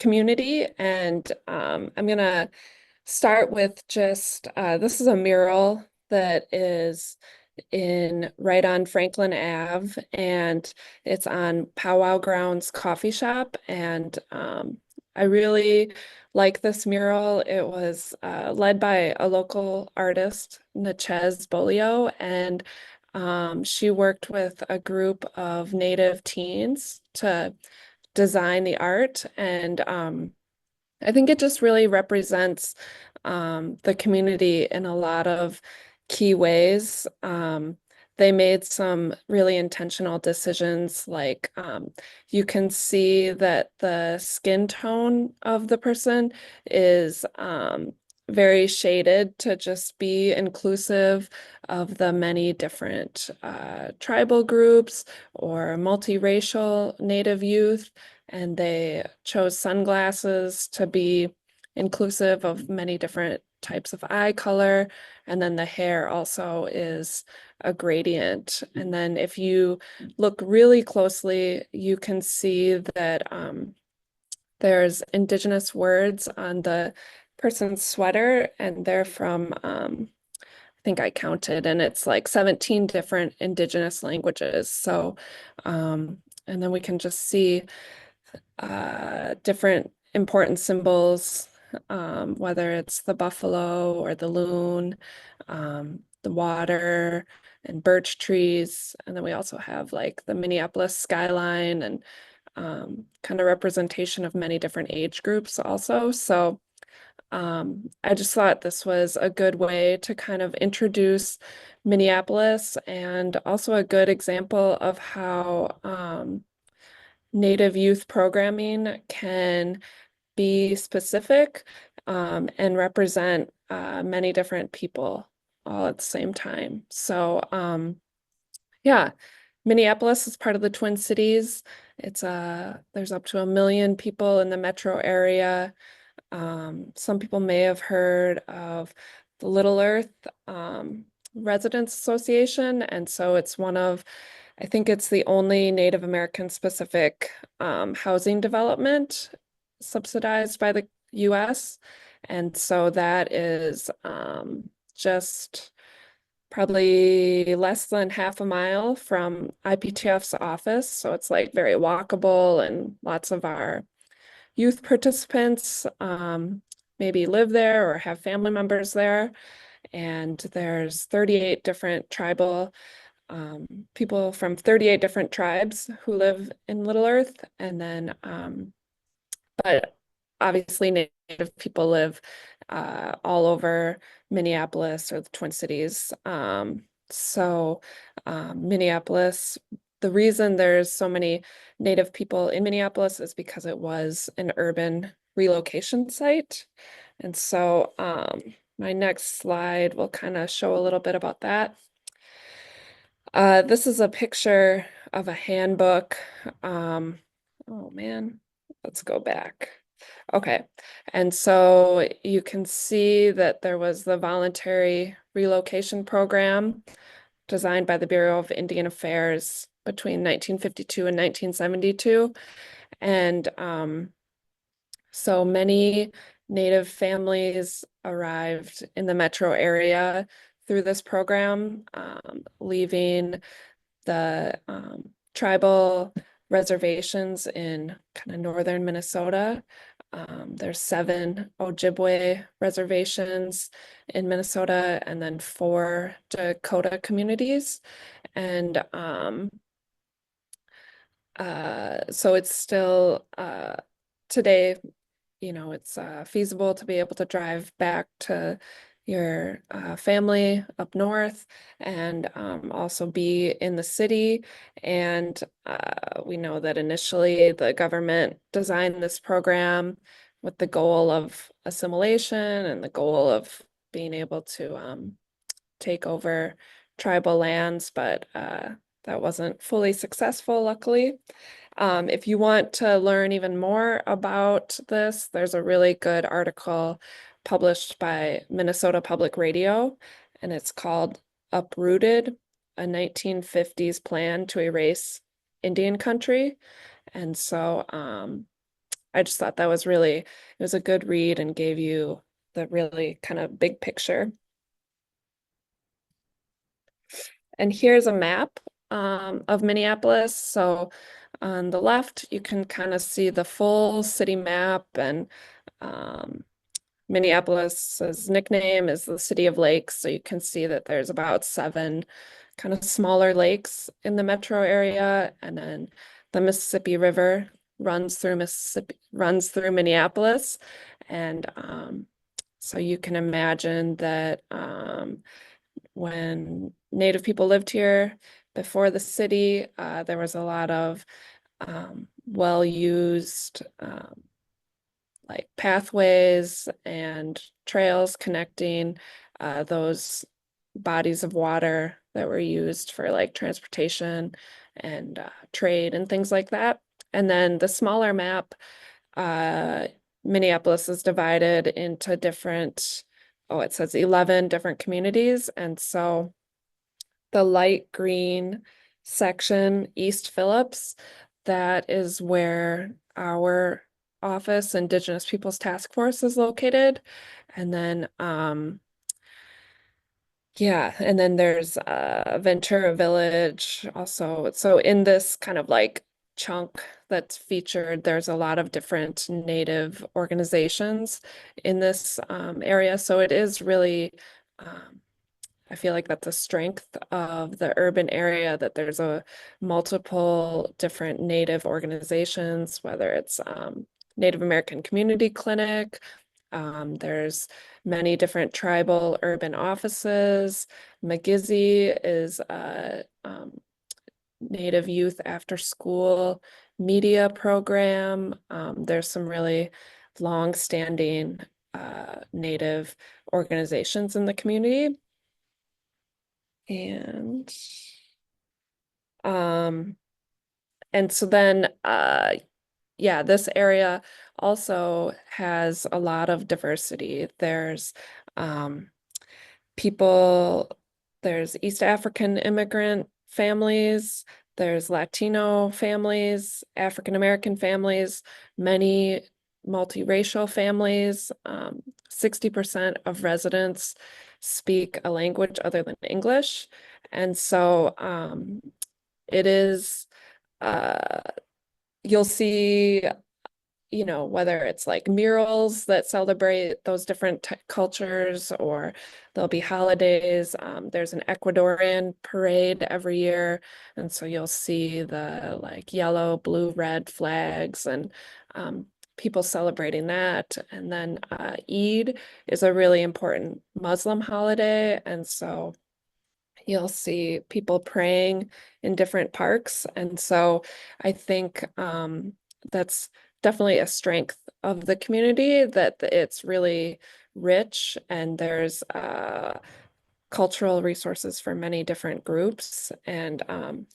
community, and I'm gonna start with just this is a mural that is right on Franklin Ave, and it's on Powwow Grounds Coffee Shop. And I really like this mural. It was led by a local artist, Natchez Bolio, and she worked with a group of Native teens to design the art. And I think it just really represents the community in a lot of key ways. They made some really intentional decisions, like you can see that the skin tone of the person is very shaded to just be inclusive of the many different tribal groups or multiracial Native youth. And they chose sunglasses to be inclusive of many different types of eye color. And then the hair also is a gradient. And then if you look really closely, you can see that there's Indigenous words on the person's sweater, and they're from, I think I counted, and it's like 17 different Indigenous languages. So, and then we can just see different important symbols, whether it's the buffalo or the loon, the water and birch trees. And then we also have like the Minneapolis skyline and kind of representation of many different age groups also. So I just thought this was a good way to kind of introduce Minneapolis, and also a good example of how Native youth programming can be specific and represent many different people all at the same time. So yeah, Minneapolis is part of the Twin Cities. It's there's up to 1 million people in the metro area. Some people may have heard of the Little Earth Residents Association, and so it's one of, I think it's the only Native American specific housing development subsidized by the US. And so that is just probably less than half a mile from IPTF's office. So it's like very walkable, and lots of our youth participants maybe live there or have family members there. And there's 38 different tribal people from 38 different tribes who live in Little Earth. And then, but obviously Native people live all over Minneapolis or the Twin Cities. Minneapolis, the reason there's so many Native people in Minneapolis is because it was an urban relocation site. And so my next slide will kind of show a little bit about that. This is a picture of a handbook. Oh man, let's go back. Okay, and so you can see that there was the voluntary relocation program designed by the Bureau of Indian Affairs between 1952 and 1972. And so many Native families arrived in the metro area through this program, leaving the tribal reservations in kind of northern Minnesota. There's 7 Ojibwe reservations in Minnesota and then 4 Dakota communities. And so it's still today, you know, it's feasible to be able to drive back to your family up north and also be in the city. And we know that initially the government designed this program with the goal of assimilation and the goal of being able to take over tribal lands, but that wasn't fully successful, luckily. If you want to learn even more about this, there's a really good article published by Minnesota Public Radio, and it's called Uprooted, a 1950s Plan to Erase Indian Country. And so I just thought that was it was a good read and gave you the really kind of big picture. And here's a map of Minneapolis. So on the left, you can kind of see the full city map, and Minneapolis's nickname is the City of Lakes. So you can see that there's about 7 kind of smaller lakes in the metro area, and then the Mississippi River runs through Minneapolis. And so you can imagine that when Native people lived here before the city, there was a lot of well-used like pathways and trails connecting those bodies of water that were used for like transportation and trade and things like that. And then the smaller map, Minneapolis is divided into different, it says 11 different communities. And so the light green section, East Phillips, that is where our office, Indigenous Peoples Task Force, is located. And then and then there's Ventura Village also. So in this kind of like chunk that's featured, there's a lot of different Native organizations in this area. So it is really I feel like that's a strength of the urban area, that there's multiple different Native organizations, whether it's Native American Community Clinic, there's many different tribal urban offices. McGizzy is a Native youth after school media program. There's some really long-standing Native organizations in the community. And so then this area also has a lot of diversity. There's there's East African immigrant families, there's Latino families, African American families, many multiracial families. 60% of residents speak a language other than English. And so it is, you'll see, you know, whether it's like murals that celebrate those different cultures, or there'll be holidays. There's an Ecuadorian parade every year. And so you'll see the like yellow, blue, red flags and people celebrating that. And then Eid is a really important Muslim holiday. And so you'll see people praying in different parks. And so I think that's definitely a strength of the community, that it's really rich, and there's cultural resources for many different groups. And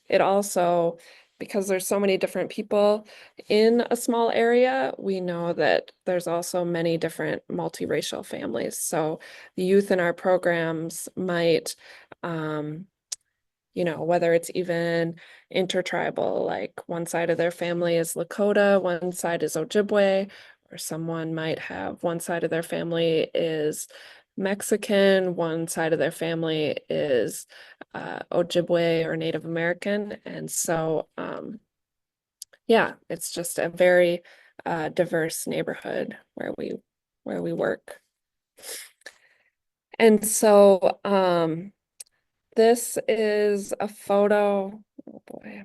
it also, because there's so many different people in a small area, we know that there's also many different multiracial families. So the youth in our programs might, whether it's even intertribal, like one side of their family is Lakota, one side is Ojibwe, or someone might have one side of their family is Mexican, one side of their family is Ojibwe or Native American. And so, yeah, it's just a very diverse neighborhood where we work. And so, this is a photo, oh boy,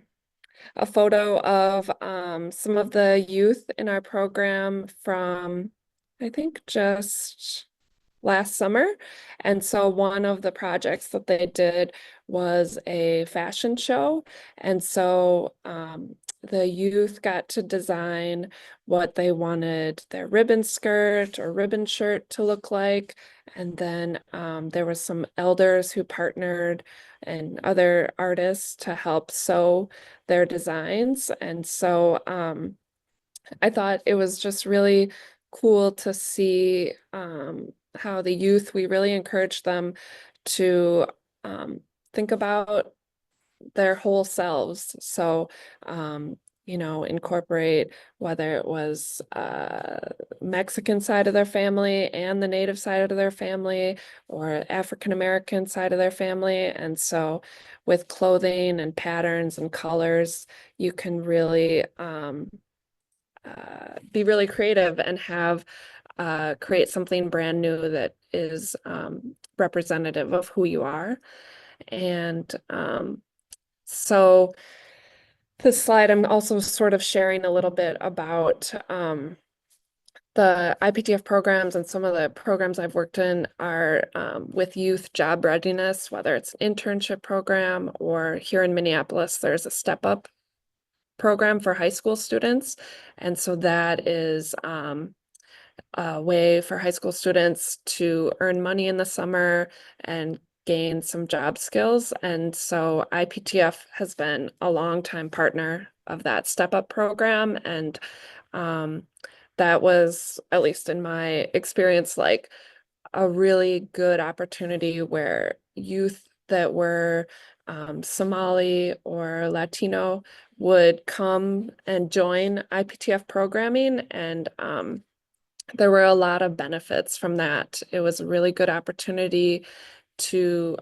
a photo of some of the youth in our program from, I think, just last summer. And so one of the projects that they did was a fashion show. And so the youth got to design what they wanted their ribbon skirt or ribbon shirt to look like. And then there was some elders who partnered and other artists to help sew their designs. And so I thought it was just really cool to see how the youth, we really encourage them to think about their whole selves. So, incorporate whether it was Mexican side of their family and the Native side of their family, or African American side of their family. And so with clothing and patterns and colors, you can really be really creative and have create something brand new that is representative of who you are. And so this slide, I'm also sort of sharing a little bit about the IPTF programs, and some of the programs I've worked in are with youth job readiness, whether it's an internship program, or here in Minneapolis, there's a Step Up program for high school students. And so that is a way for high school students to earn money in the summer and gain some job skills. And so IPTF has been a longtime partner of that Step Up program. And that was, at least in my experience, like a really good opportunity where youth that were Somali or Latino would come and join IPTF programming. And there were a lot of benefits from that. It was a really good opportunity to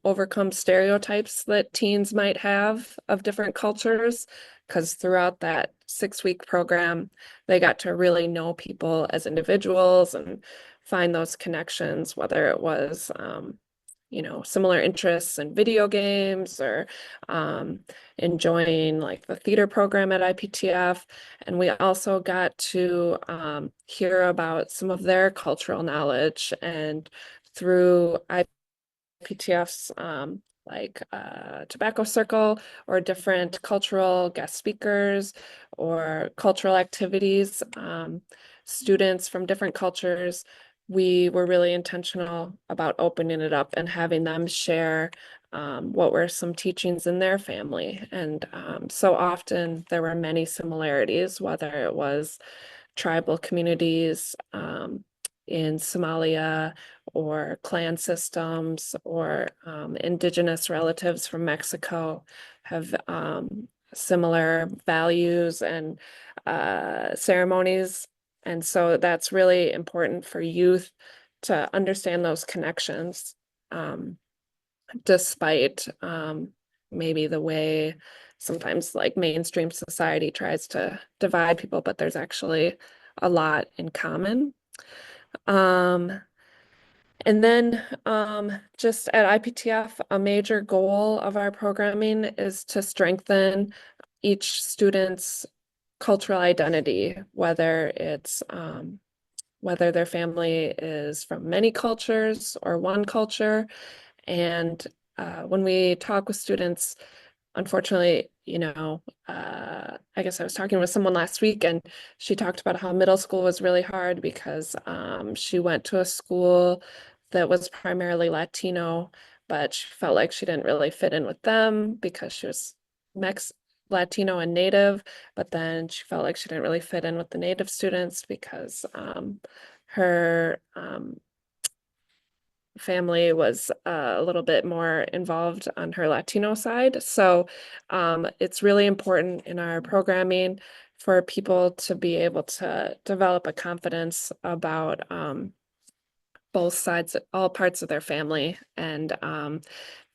overcome stereotypes that teens might have of different cultures, because throughout that 6-week program, they got to really know people as individuals and find those connections, whether it was similar interests in video games, or enjoying like the theater program at IPTF. And we also got to hear about some of their cultural knowledge, and through IPTF's tobacco circle, or different cultural guest speakers or cultural activities, students from different cultures, we were really intentional about opening it up and having them share what were some teachings in their family. And so often there were many similarities, whether it was tribal communities in Somalia, or clan systems, or indigenous relatives from Mexico have similar values and ceremonies. And so that's really important for youth to understand those connections, despite maybe the way sometimes like mainstream society tries to divide people, but there's actually a lot in common. And then just at IPTF, a major goal of our programming is to strengthen each student's cultural identity, whether it's whether their family is from many cultures or one culture. And when we talk with students, unfortunately, I guess I was talking with someone last week, and she talked about how middle school was really hard because she went to a school that was primarily Latino, but she felt like she didn't really fit in with them because she was Latino and Native, but then she felt like she didn't really fit in with the Native students because her family was a little bit more involved on her Latino side. So it's really important in our programming for people to be able to develop a confidence about both sides, all parts of their family, and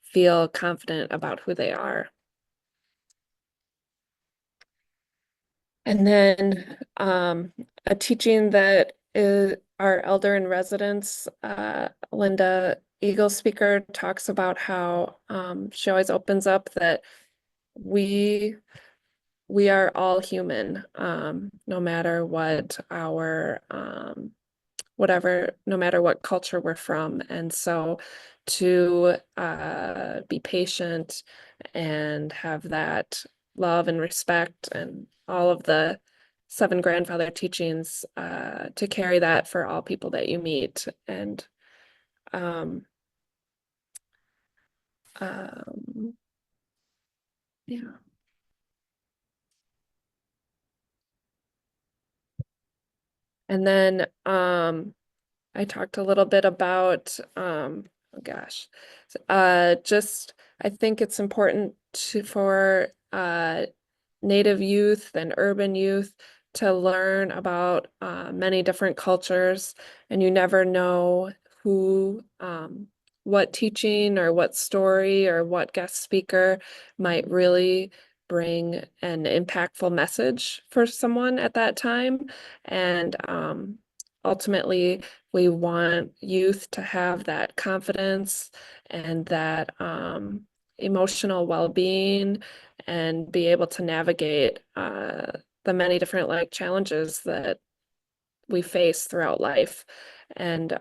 feel confident about who they are. And then a teaching that is our elder in residence, Linda Eagle Speaker, talks about how she always opens up that we are all human, no matter what our no matter what culture we're from. And so to be patient and have that love and respect and all of the 7 grandfather teachings, to carry that for all people that you meet. And yeah. And then I talked a little bit about oh gosh, just I think it's important for Native youth and urban youth to learn about many different cultures, and you never know who what teaching or what story or what guest speaker might really bring an impactful message for someone at that time. And ultimately, we want youth to have that confidence and that emotional well-being and be able to navigate the many different like challenges that we face throughout life. And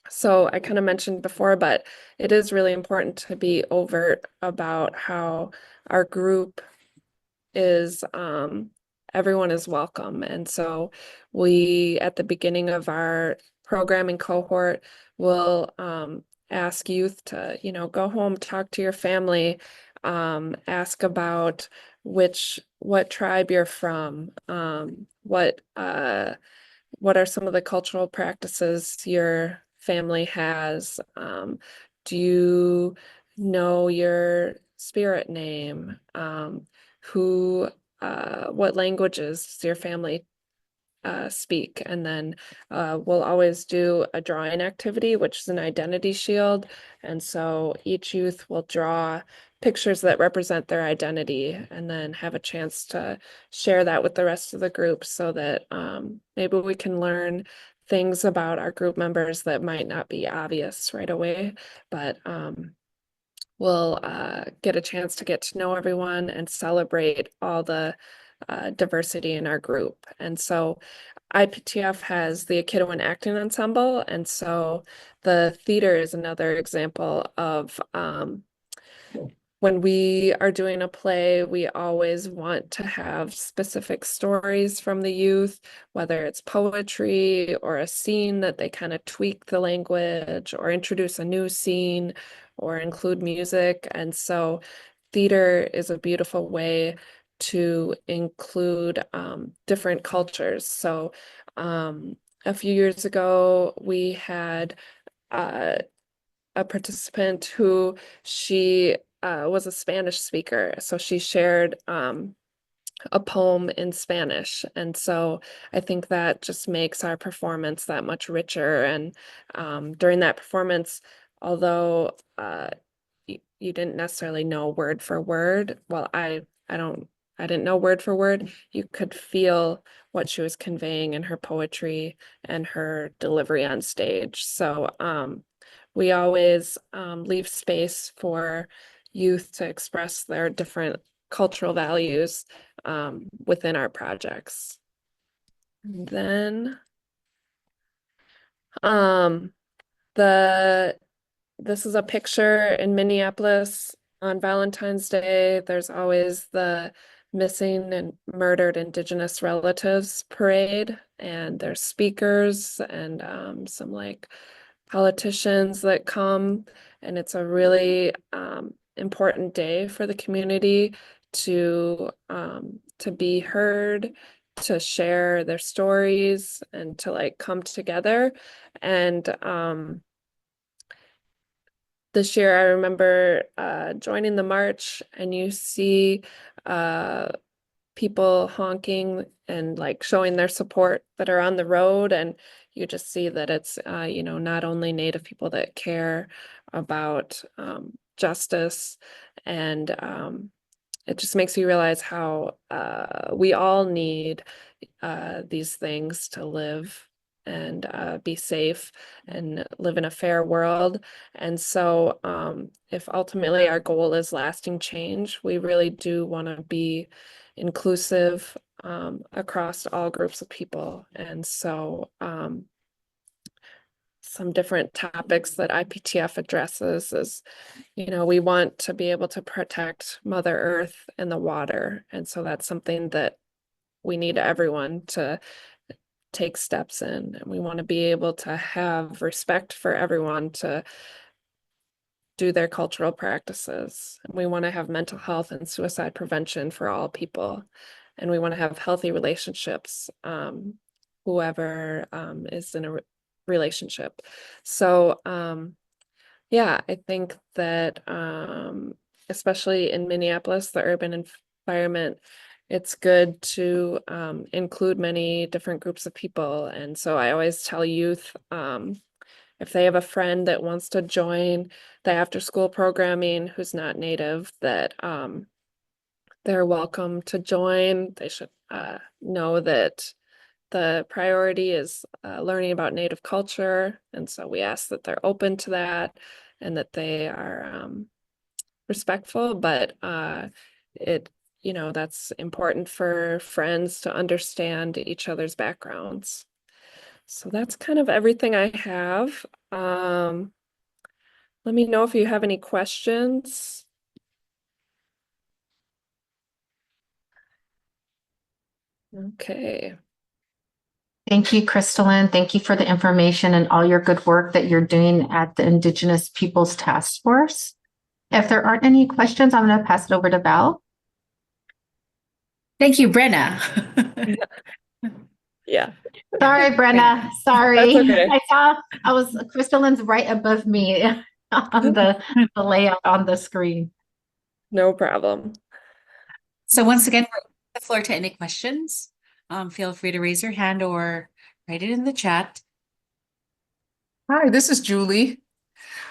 so I kind of mentioned before, but it is really important to be overt about how our group is everyone is welcome. And so we, at the beginning of our programming cohort, will ask youth to, go home, talk to your family, ask about what tribe you're from, what are some of the cultural practices your family has? Do you know your spirit name? What languages does your family speak? And then we'll always do a drawing activity, which is an identity shield. And so each youth will draw pictures that represent their identity and then have a chance to share that with the rest of the group so that maybe we can learn things about our group members that might not be obvious right away, but we'll get a chance to get to know everyone and celebrate all the diversity in our group. And so IPTF has the Akitawan Acting Ensemble, and so the theater is another example of when we are doing a play, we always want to have specific stories from the youth, whether it's poetry or a scene that they kind of tweak the language or introduce a new scene or include music. And so theater is a beautiful way to include different cultures. So a few years ago, we had a participant who she was a Spanish speaker. So she shared a poem in Spanish. And so I think that just makes our performance that much richer. And during that performance, although you didn't necessarily know word for word, well, I didn't know word for word, you could feel what she was conveying in her poetry and her delivery on stage. So we always leave space for youth to express their different cultural values within our projects. And then this is a picture in Minneapolis on Valentine's Day. There's always the missing and murdered Indigenous relatives parade, and there's speakers and some like politicians that come, and it's a really important day for the community to be heard, to share their stories, and to like come together. And this year I remember joining the march, and you see people honking and like showing their support that are on the road, and you just see that it's you know, not only Native people that care about justice, and it just makes you realize how we all need these things to live and be safe and live in a fair world. And so if ultimately our goal is lasting change, we really do want to be inclusive across all groups of people. And so some different topics that IPTF addresses is, you know, we want to be able to protect Mother Earth and the water. And so that's something that we need everyone to take steps in. And we want to be able to have respect for everyone to do their cultural practices. And we want to have mental health and suicide prevention for all people. And we want to have healthy relationships, whoever is in a relationship. So yeah, I think that especially in Minneapolis, the urban environment, it's good to include many different groups of people. And so I always tell youth, if they have a friend that wants to join the after school programming who's not Native, that they're welcome to join. They should know that the priority is learning about Native culture. And so we ask that they're open to that and that they are respectful, but you know, that's important for friends to understand each other's backgrounds. So that's kind of everything I have. Let me know if you have any questions. Okay. Thank you, Crystalline. Thank you for the information and all your good work that you're doing at the Indigenous Peoples Task Force. If there aren't any questions, I'm going to pass it over to Val. Thank you, Brenna. Yeah. Sorry, Brenna. Sorry. That's okay. Crystalline's right above me on the layout on the screen. No problem. So once again, we're open the floor to any questions. Feel free to raise your hand or write it in the chat. Hi, this is Julie.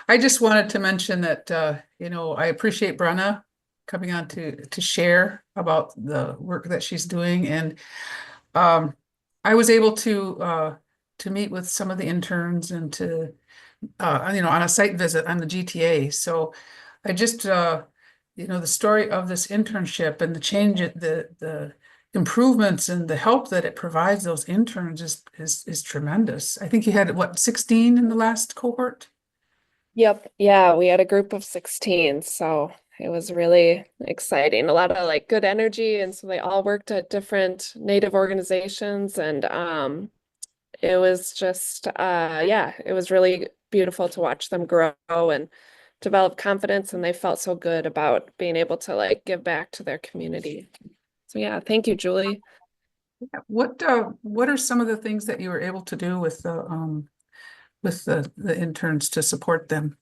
I just wanted to mention that, you know, I appreciate Brenna coming on to share about the work that she's doing. And I was able to meet with some of the interns and to, you know, on a site visit on the GTA. So I just, you know, the story of this internship and the change, the improvements and the help that it provides those interns is tremendous. I think you had, what, 16 in the last cohort? Yep. Yeah, we had a group of 16, so it was really exciting. A lot of like good energy, and so they all worked at different Native organizations, and it was just yeah, it was really beautiful to watch them grow and develop confidence, and they felt so good about being able to like give back to their community. So yeah, thank you, Julie. What are some of the things that you were able to do with the interns to support them?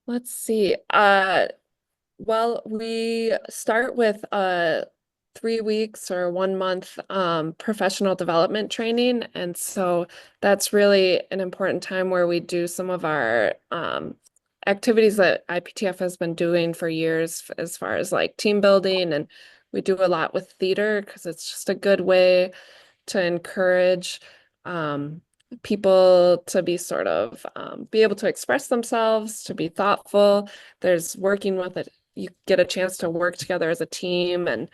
Let's see. Well, we start with 3 weeks or 1 month professional development training, and so that's really an important time where we do some of our activities that IPTF has been doing for years, as far as like team building, and we do a lot with theater because it's just a good way to encourage people to be sort of be able to express themselves, to be thoughtful. There's working with it. You get a chance to work together as a team, and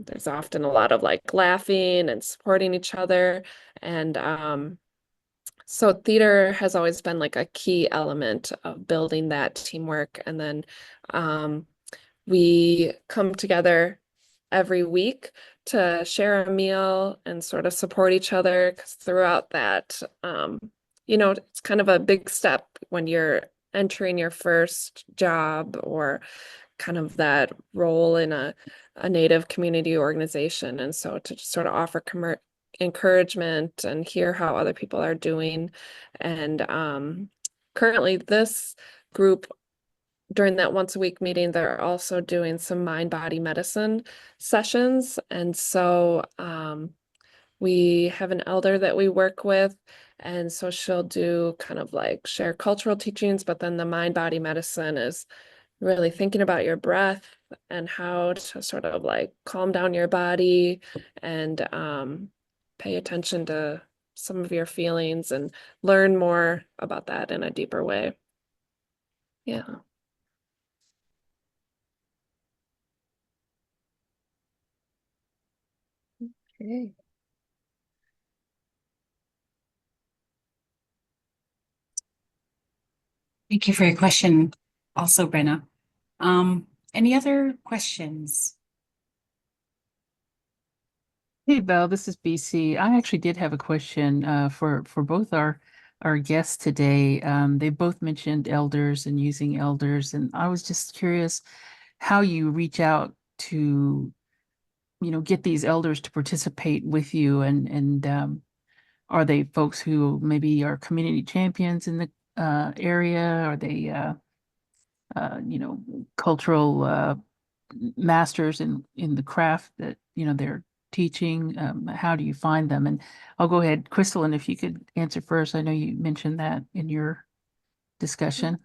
there's often a lot of like laughing and supporting each other. And so theater has always been like a key element of building that teamwork. And then we come together every week to share a meal and sort of support each other. Because throughout that, it's kind of a big step when you're entering your first job or kind of that role in a Native community organization. And so to just sort of offer encouragement and hear how other people are doing. And currently this group, during that once a week meeting, they're also doing some mind-body medicine sessions. And so we have an elder that we work with. And so she'll do kind of like share cultural teachings, but then the mind-body medicine is really thinking about your breath and how to sort of like calm down your body and pay attention to some of your feelings and learn more about that in a deeper way. Yeah. Okay. Thank you for your question also, Brenna. Any other questions? Hey, Val, this is BC. I actually did have a question for both our guests today. They both mentioned elders and using elders, and I was just curious how you reach out to, get these elders to participate with you, and are they folks who maybe are community champions in the area? Are they cultural masters in the craft that they're teaching? How do you find them? And I'll go ahead, Crystalline, if you could answer first. I know you mentioned that in your discussion.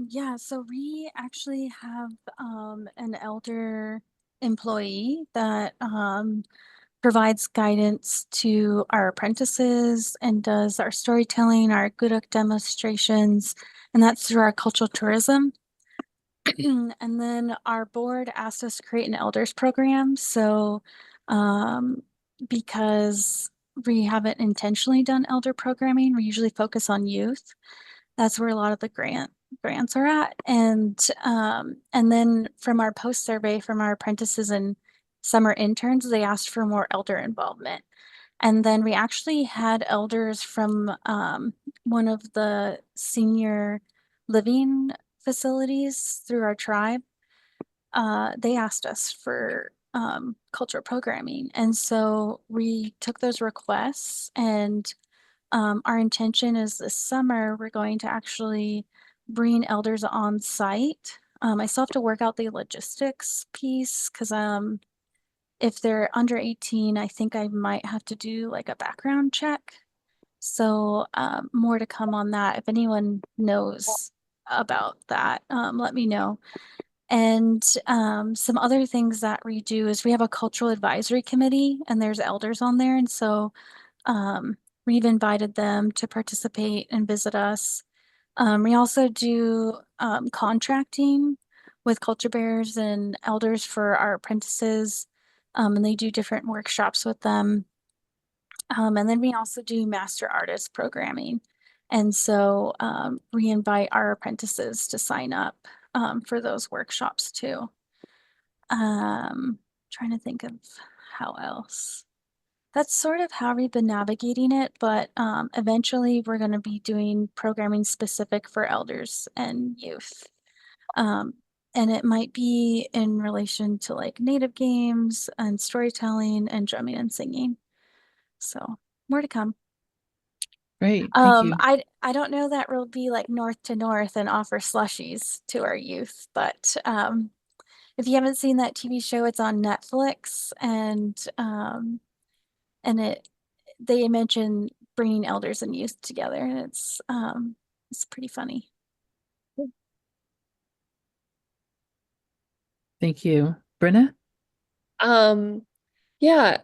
Yeah, so we actually have an elder employee that provides guidance to our apprentices and does our storytelling, our Guduk demonstrations, and that's through our cultural tourism. And then our board asked us to create an elders program. So because we haven't intentionally done elder programming, we usually focus on youth. That's where a lot of the grants are at. And then from our post survey from our apprentices and summer interns, they asked for more elder involvement. And then we actually had elders from one of the senior living facilities through our tribe. They asked us for cultural programming. And so we took those requests, and our intention is this summer, we're going to actually bring elders on site. I still have to work out the logistics piece because if they're under 18, I think I might have to do like a background check. So more to come on that. If anyone knows about that, let me know. And some other things that we do is we have a cultural advisory committee, and there's elders on there. And so we've invited them to participate and visit us. We also do contracting with culture bearers and elders for our apprentices, and they do different workshops with them. And then we also do master artist programming. And so we invite our apprentices to sign up for those workshops too. Trying to think of how else. That's sort of how we've been navigating it, but eventually we're going to be doing programming specific for elders and youth. And it might be in relation to like native games and storytelling and drumming and singing. So more to come. Great, thank you. I don't know that we'll be like north to north and offer slushies to our youth, but if you haven't seen that TV show, it's on Netflix, and they mention bringing elders and youth together, and it's pretty funny. Thank you. Brenna? Yeah,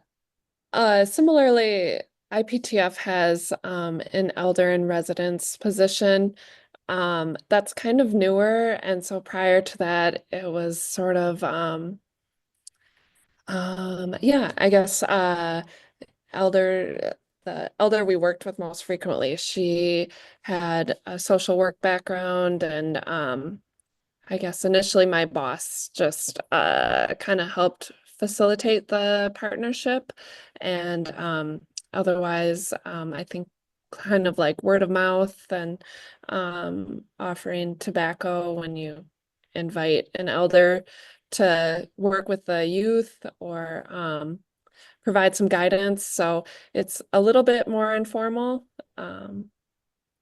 similarly, IPTF has an elder in residence position that's kind of newer, and so prior to that, it was sort of yeah, I guess the elder we worked with most frequently, she had a social work background, and I guess initially my boss just kind of helped facilitate the partnership. And otherwise, I think kind of like word of mouth and offering tobacco when you invite an elder to work with the youth or provide some guidance. So it's a little bit more informal.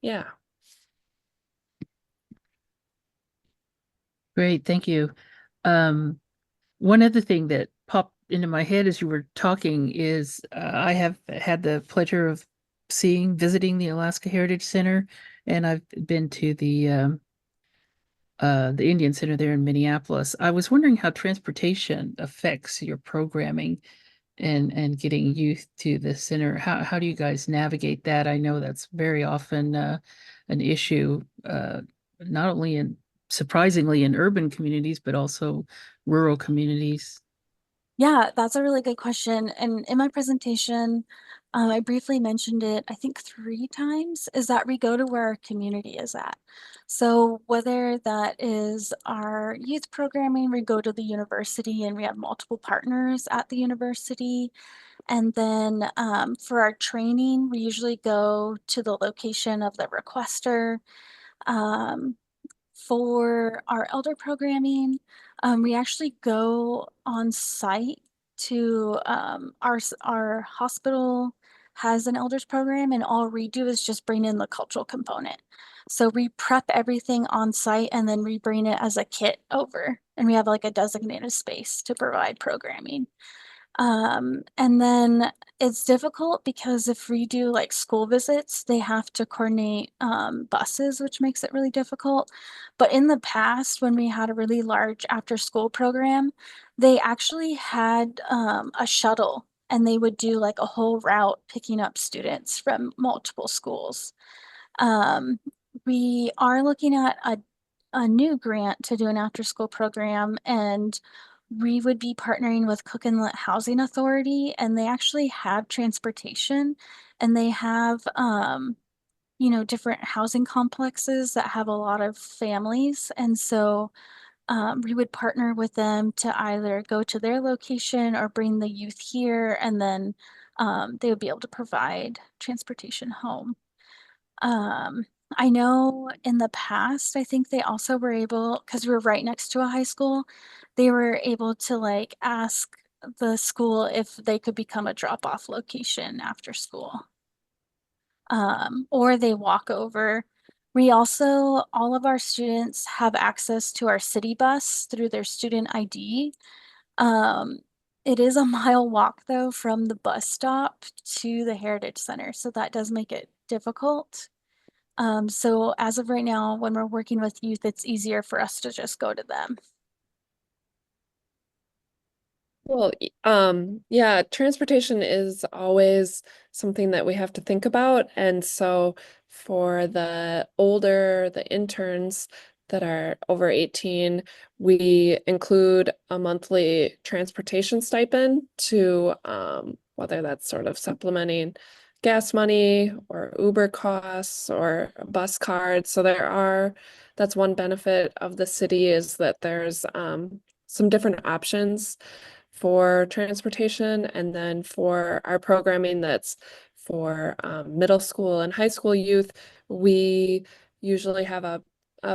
Yeah. Great, thank you. One other thing that popped into my head as you were talking is I have had the pleasure of visiting the Alaska Heritage Center, and I've been to the Indian Center there in Minneapolis. I was wondering how transportation affects your programming and getting youth to the center. How do you guys navigate that? I know that's very often an issue, not only surprisingly in urban communities, but also rural communities. Yeah, that's a really good question. And in my presentation, I briefly mentioned it, I think 3 times, is that we go to where our community is at. So whether that is our youth programming, we go to the university and we have multiple partners at the university. And then for our training, we usually go to the location of the requester. For our elder programming, we actually go on site to our hospital has an elders program, and all we do is just bring in the cultural component. So we prep everything on site and then we bring it as a kit over, and we have like a designated space to provide programming. And then it's difficult because if we do like school visits, they have to coordinate buses, which makes it really difficult. But in the past, when we had a really large after school program, they actually had a shuttle, and they would do like a whole route picking up students from multiple schools. We are looking at a new grant to do an after school program, and we would be partnering with Cook Inlet Housing Authority, and they actually have transportation, and they have different housing complexes that have a lot of families. And so we would partner with them to either go to their location or bring the youth here, and then they would be able to provide transportation home. I know in the past, I think they also were able, because we were right next to a high school, they were able to like ask the school if they could become a drop-off location after school. Or they walk over. We also, all of our students have access to our city bus through their student ID. It is a mile walk though from the bus stop to the Heritage Center, so that does make it difficult. So as of right now, when we're working with youth, it's easier for us to just go to them. Well, yeah, transportation is always something that we have to think about. And so for the interns that are over 18, we include a monthly transportation stipend to whether that's sort of supplementing gas money or Uber costs or a bus card. So that's one benefit of the city, is that there's some different options for transportation. And then for our programming that's for middle school and high school youth, we usually have a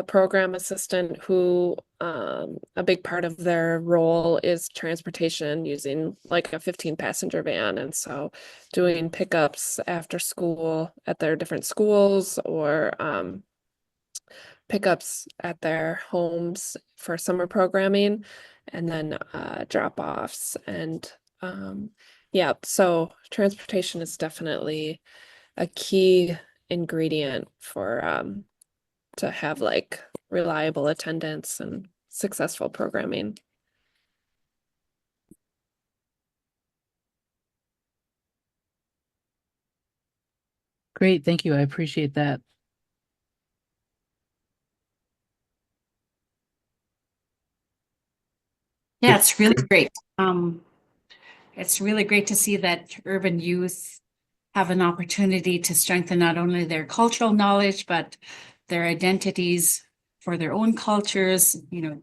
program assistant who a big part of their role is transportation using like a 15-passenger van. And so doing pickups after school at their different schools, or pickups at their homes for summer programming, and then drop-offs. And yeah, so transportation is definitely a key ingredient for to have like reliable attendance and successful programming. Great, thank you. I appreciate that. Yeah, it's really great. It's really great to see that urban youth have an opportunity to strengthen not only their cultural knowledge, but their identities for their own cultures. You know,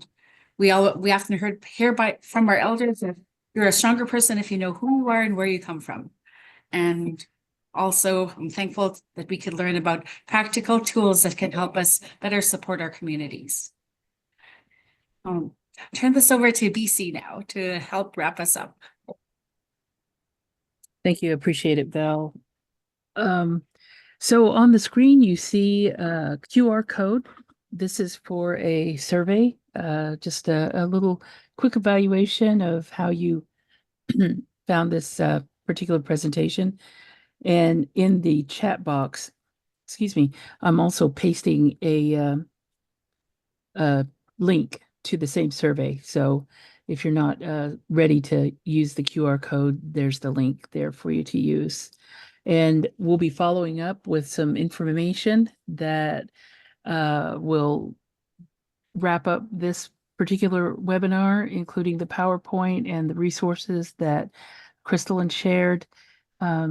we often hear from our elders that You're a stronger person if you know who you are and where you come from. And also, I'm thankful that we could learn about practical tools that can help us better support our communities. Turn this over to BC now to help wrap us up. Thank you. Appreciate it, Val. So on the screen, you see a QR code. This is for a survey, just a little quick evaluation of how you found this particular presentation. And in the chat box, excuse me, I'm also pasting a link to the same survey. So if you're not ready to use the QR code, there's the link there for you to use. And we'll be following up with some information that will wrap up this particular webinar, including the PowerPoint and the resources that Crystalline shared.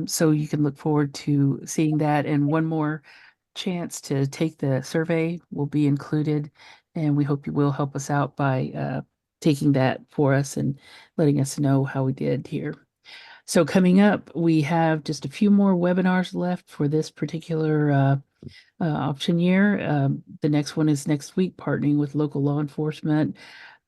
So you can look forward to seeing that. And one more chance to take the survey will be included. And we hope you will help us out by taking that for us and letting us know how we did here. So coming up, we have just a few more webinars left for this particular option year. The next one is next week, partnering with local law enforcement,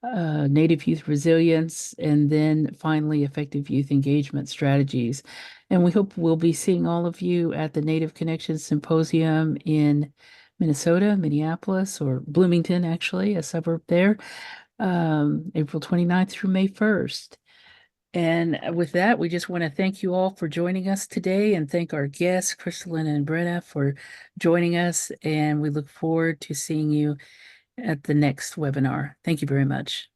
Native youth resilience, and then finally effective youth engagement strategies. And we hope we'll be seeing all of you at the Native Connections Symposium in Minnesota, Minneapolis, or Bloomington, actually, a suburb there, April 29th through May 1st. And with that, we just want to thank you all for joining us today and thank our guests, Crystalline and Brenna, for joining us. And we look forward to seeing you at the next webinar. Thank you very much.